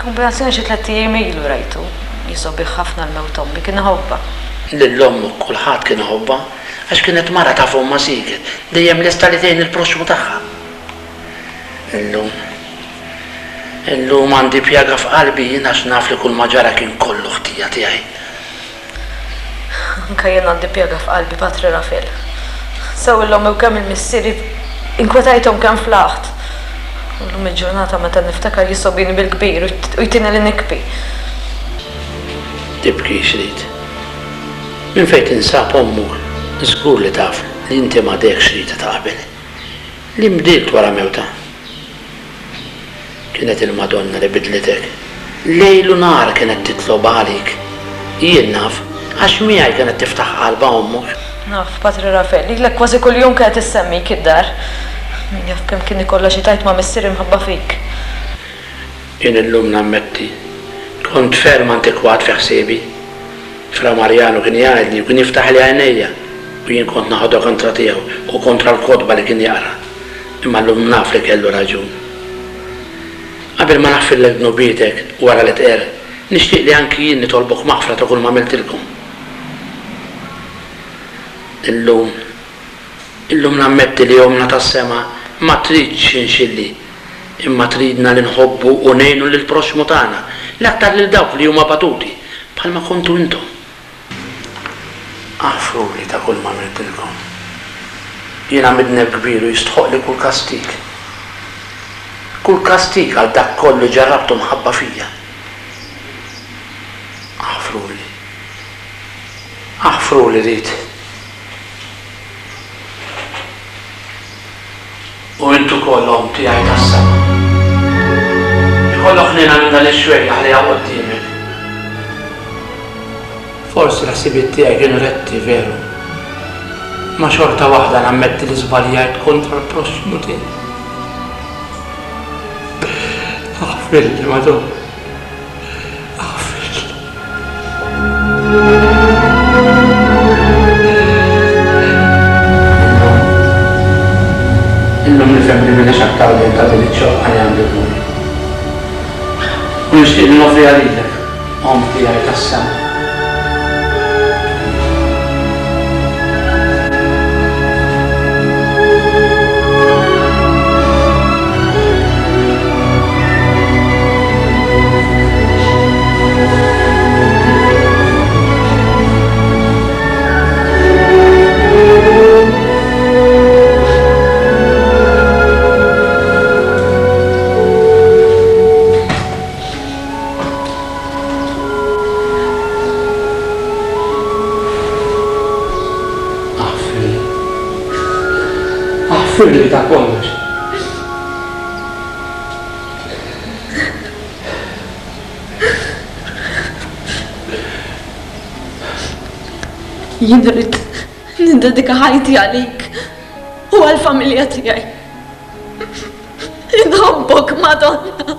Kombinazzjoni xi 3 ijiem ilu rajtu. Jisobi ħafna l-mewt ommi kien ħobba. Lill-ommu kulħadd kien ħobba għax kienet mara ta' fomma siket, dejjem lesta li tgħin il-proxmu tagħha. Illum għandi pjaga f'qalbi jien għax naf li kull ma ġara kien kollu ħtija tiegħi. Anke jien għandi pjaga f'qalbi Patri Rafael. Sew illum kemm il-missieri inkwetajthom kemm flaħt. Illum il-ġurnata meta niftakar jisobini bil-kbir u jtina li nikbi. Tibki xrid. Min fejn tinsab ommuk, żgur li taf li inti m'għadekx xrita ta' qabel. Li mbdilt wara mewta. Kienet il-Madonna li bidlitek. Lejlu nar kienet titlob għalik. Jien naf, għax miegħi kienet tiftaħ qalba ommuk. Naf, Patri Rafael, lilek kważi kuljum kienet issemmik id-dar. Min jaf kemm kien ikollha xi tajt ma' missieri mħabba fik. Jien illum nammetti, kont ferm antikwat fi ħsiebi. Fra Marjanu kien jgħidli u kien jiftaħ li għajnejja u jien kont naħodha kontra tiegħu u kontra l-kodba li kien jaqra. Imma llum naf li kellu raġun. Qabel ma naħfillek dnubietek wara li tqer, nixtieq li anki jien nitolbok maħfra ta' kull ma għamiltilkom. Illum nammetti li jomna tas-sema ma tridx inxilli, imma tridna li nħobbu u ngħinu lill-proxmu tagħna, l-aktar lil dawk li huma batuti bħalma kontu intom. Għafruli ta' kull ma għamiltilkom. Jiena midneb kbir u jistħoq li kull kastik. Kull kastik għal dak kollu ġarrabtu mħabba fija. Aħfruli Rit. U intu kollhom tiegħi tas-sama. Ikollok nina minn dal-ixwejja ħalija quddiemek. Forsi l-ħsibiet tiegħi kienu retti veru. Ma xorta waħda nammetti li żbaljajt kontra l-proxmu tiegħi. Aħfirli Madonna. Aħfirli. Illum nifhem li minna xaktar li ta' din iċ-xoqqa li għandi llum. U nixtieq li nofri għalilek, Omm tiegħi tas-sama. Firli ta' kollox. Jien rrid nindedika ħajti għalik u għall-familja tiegħi. Inħobbok, Madonna.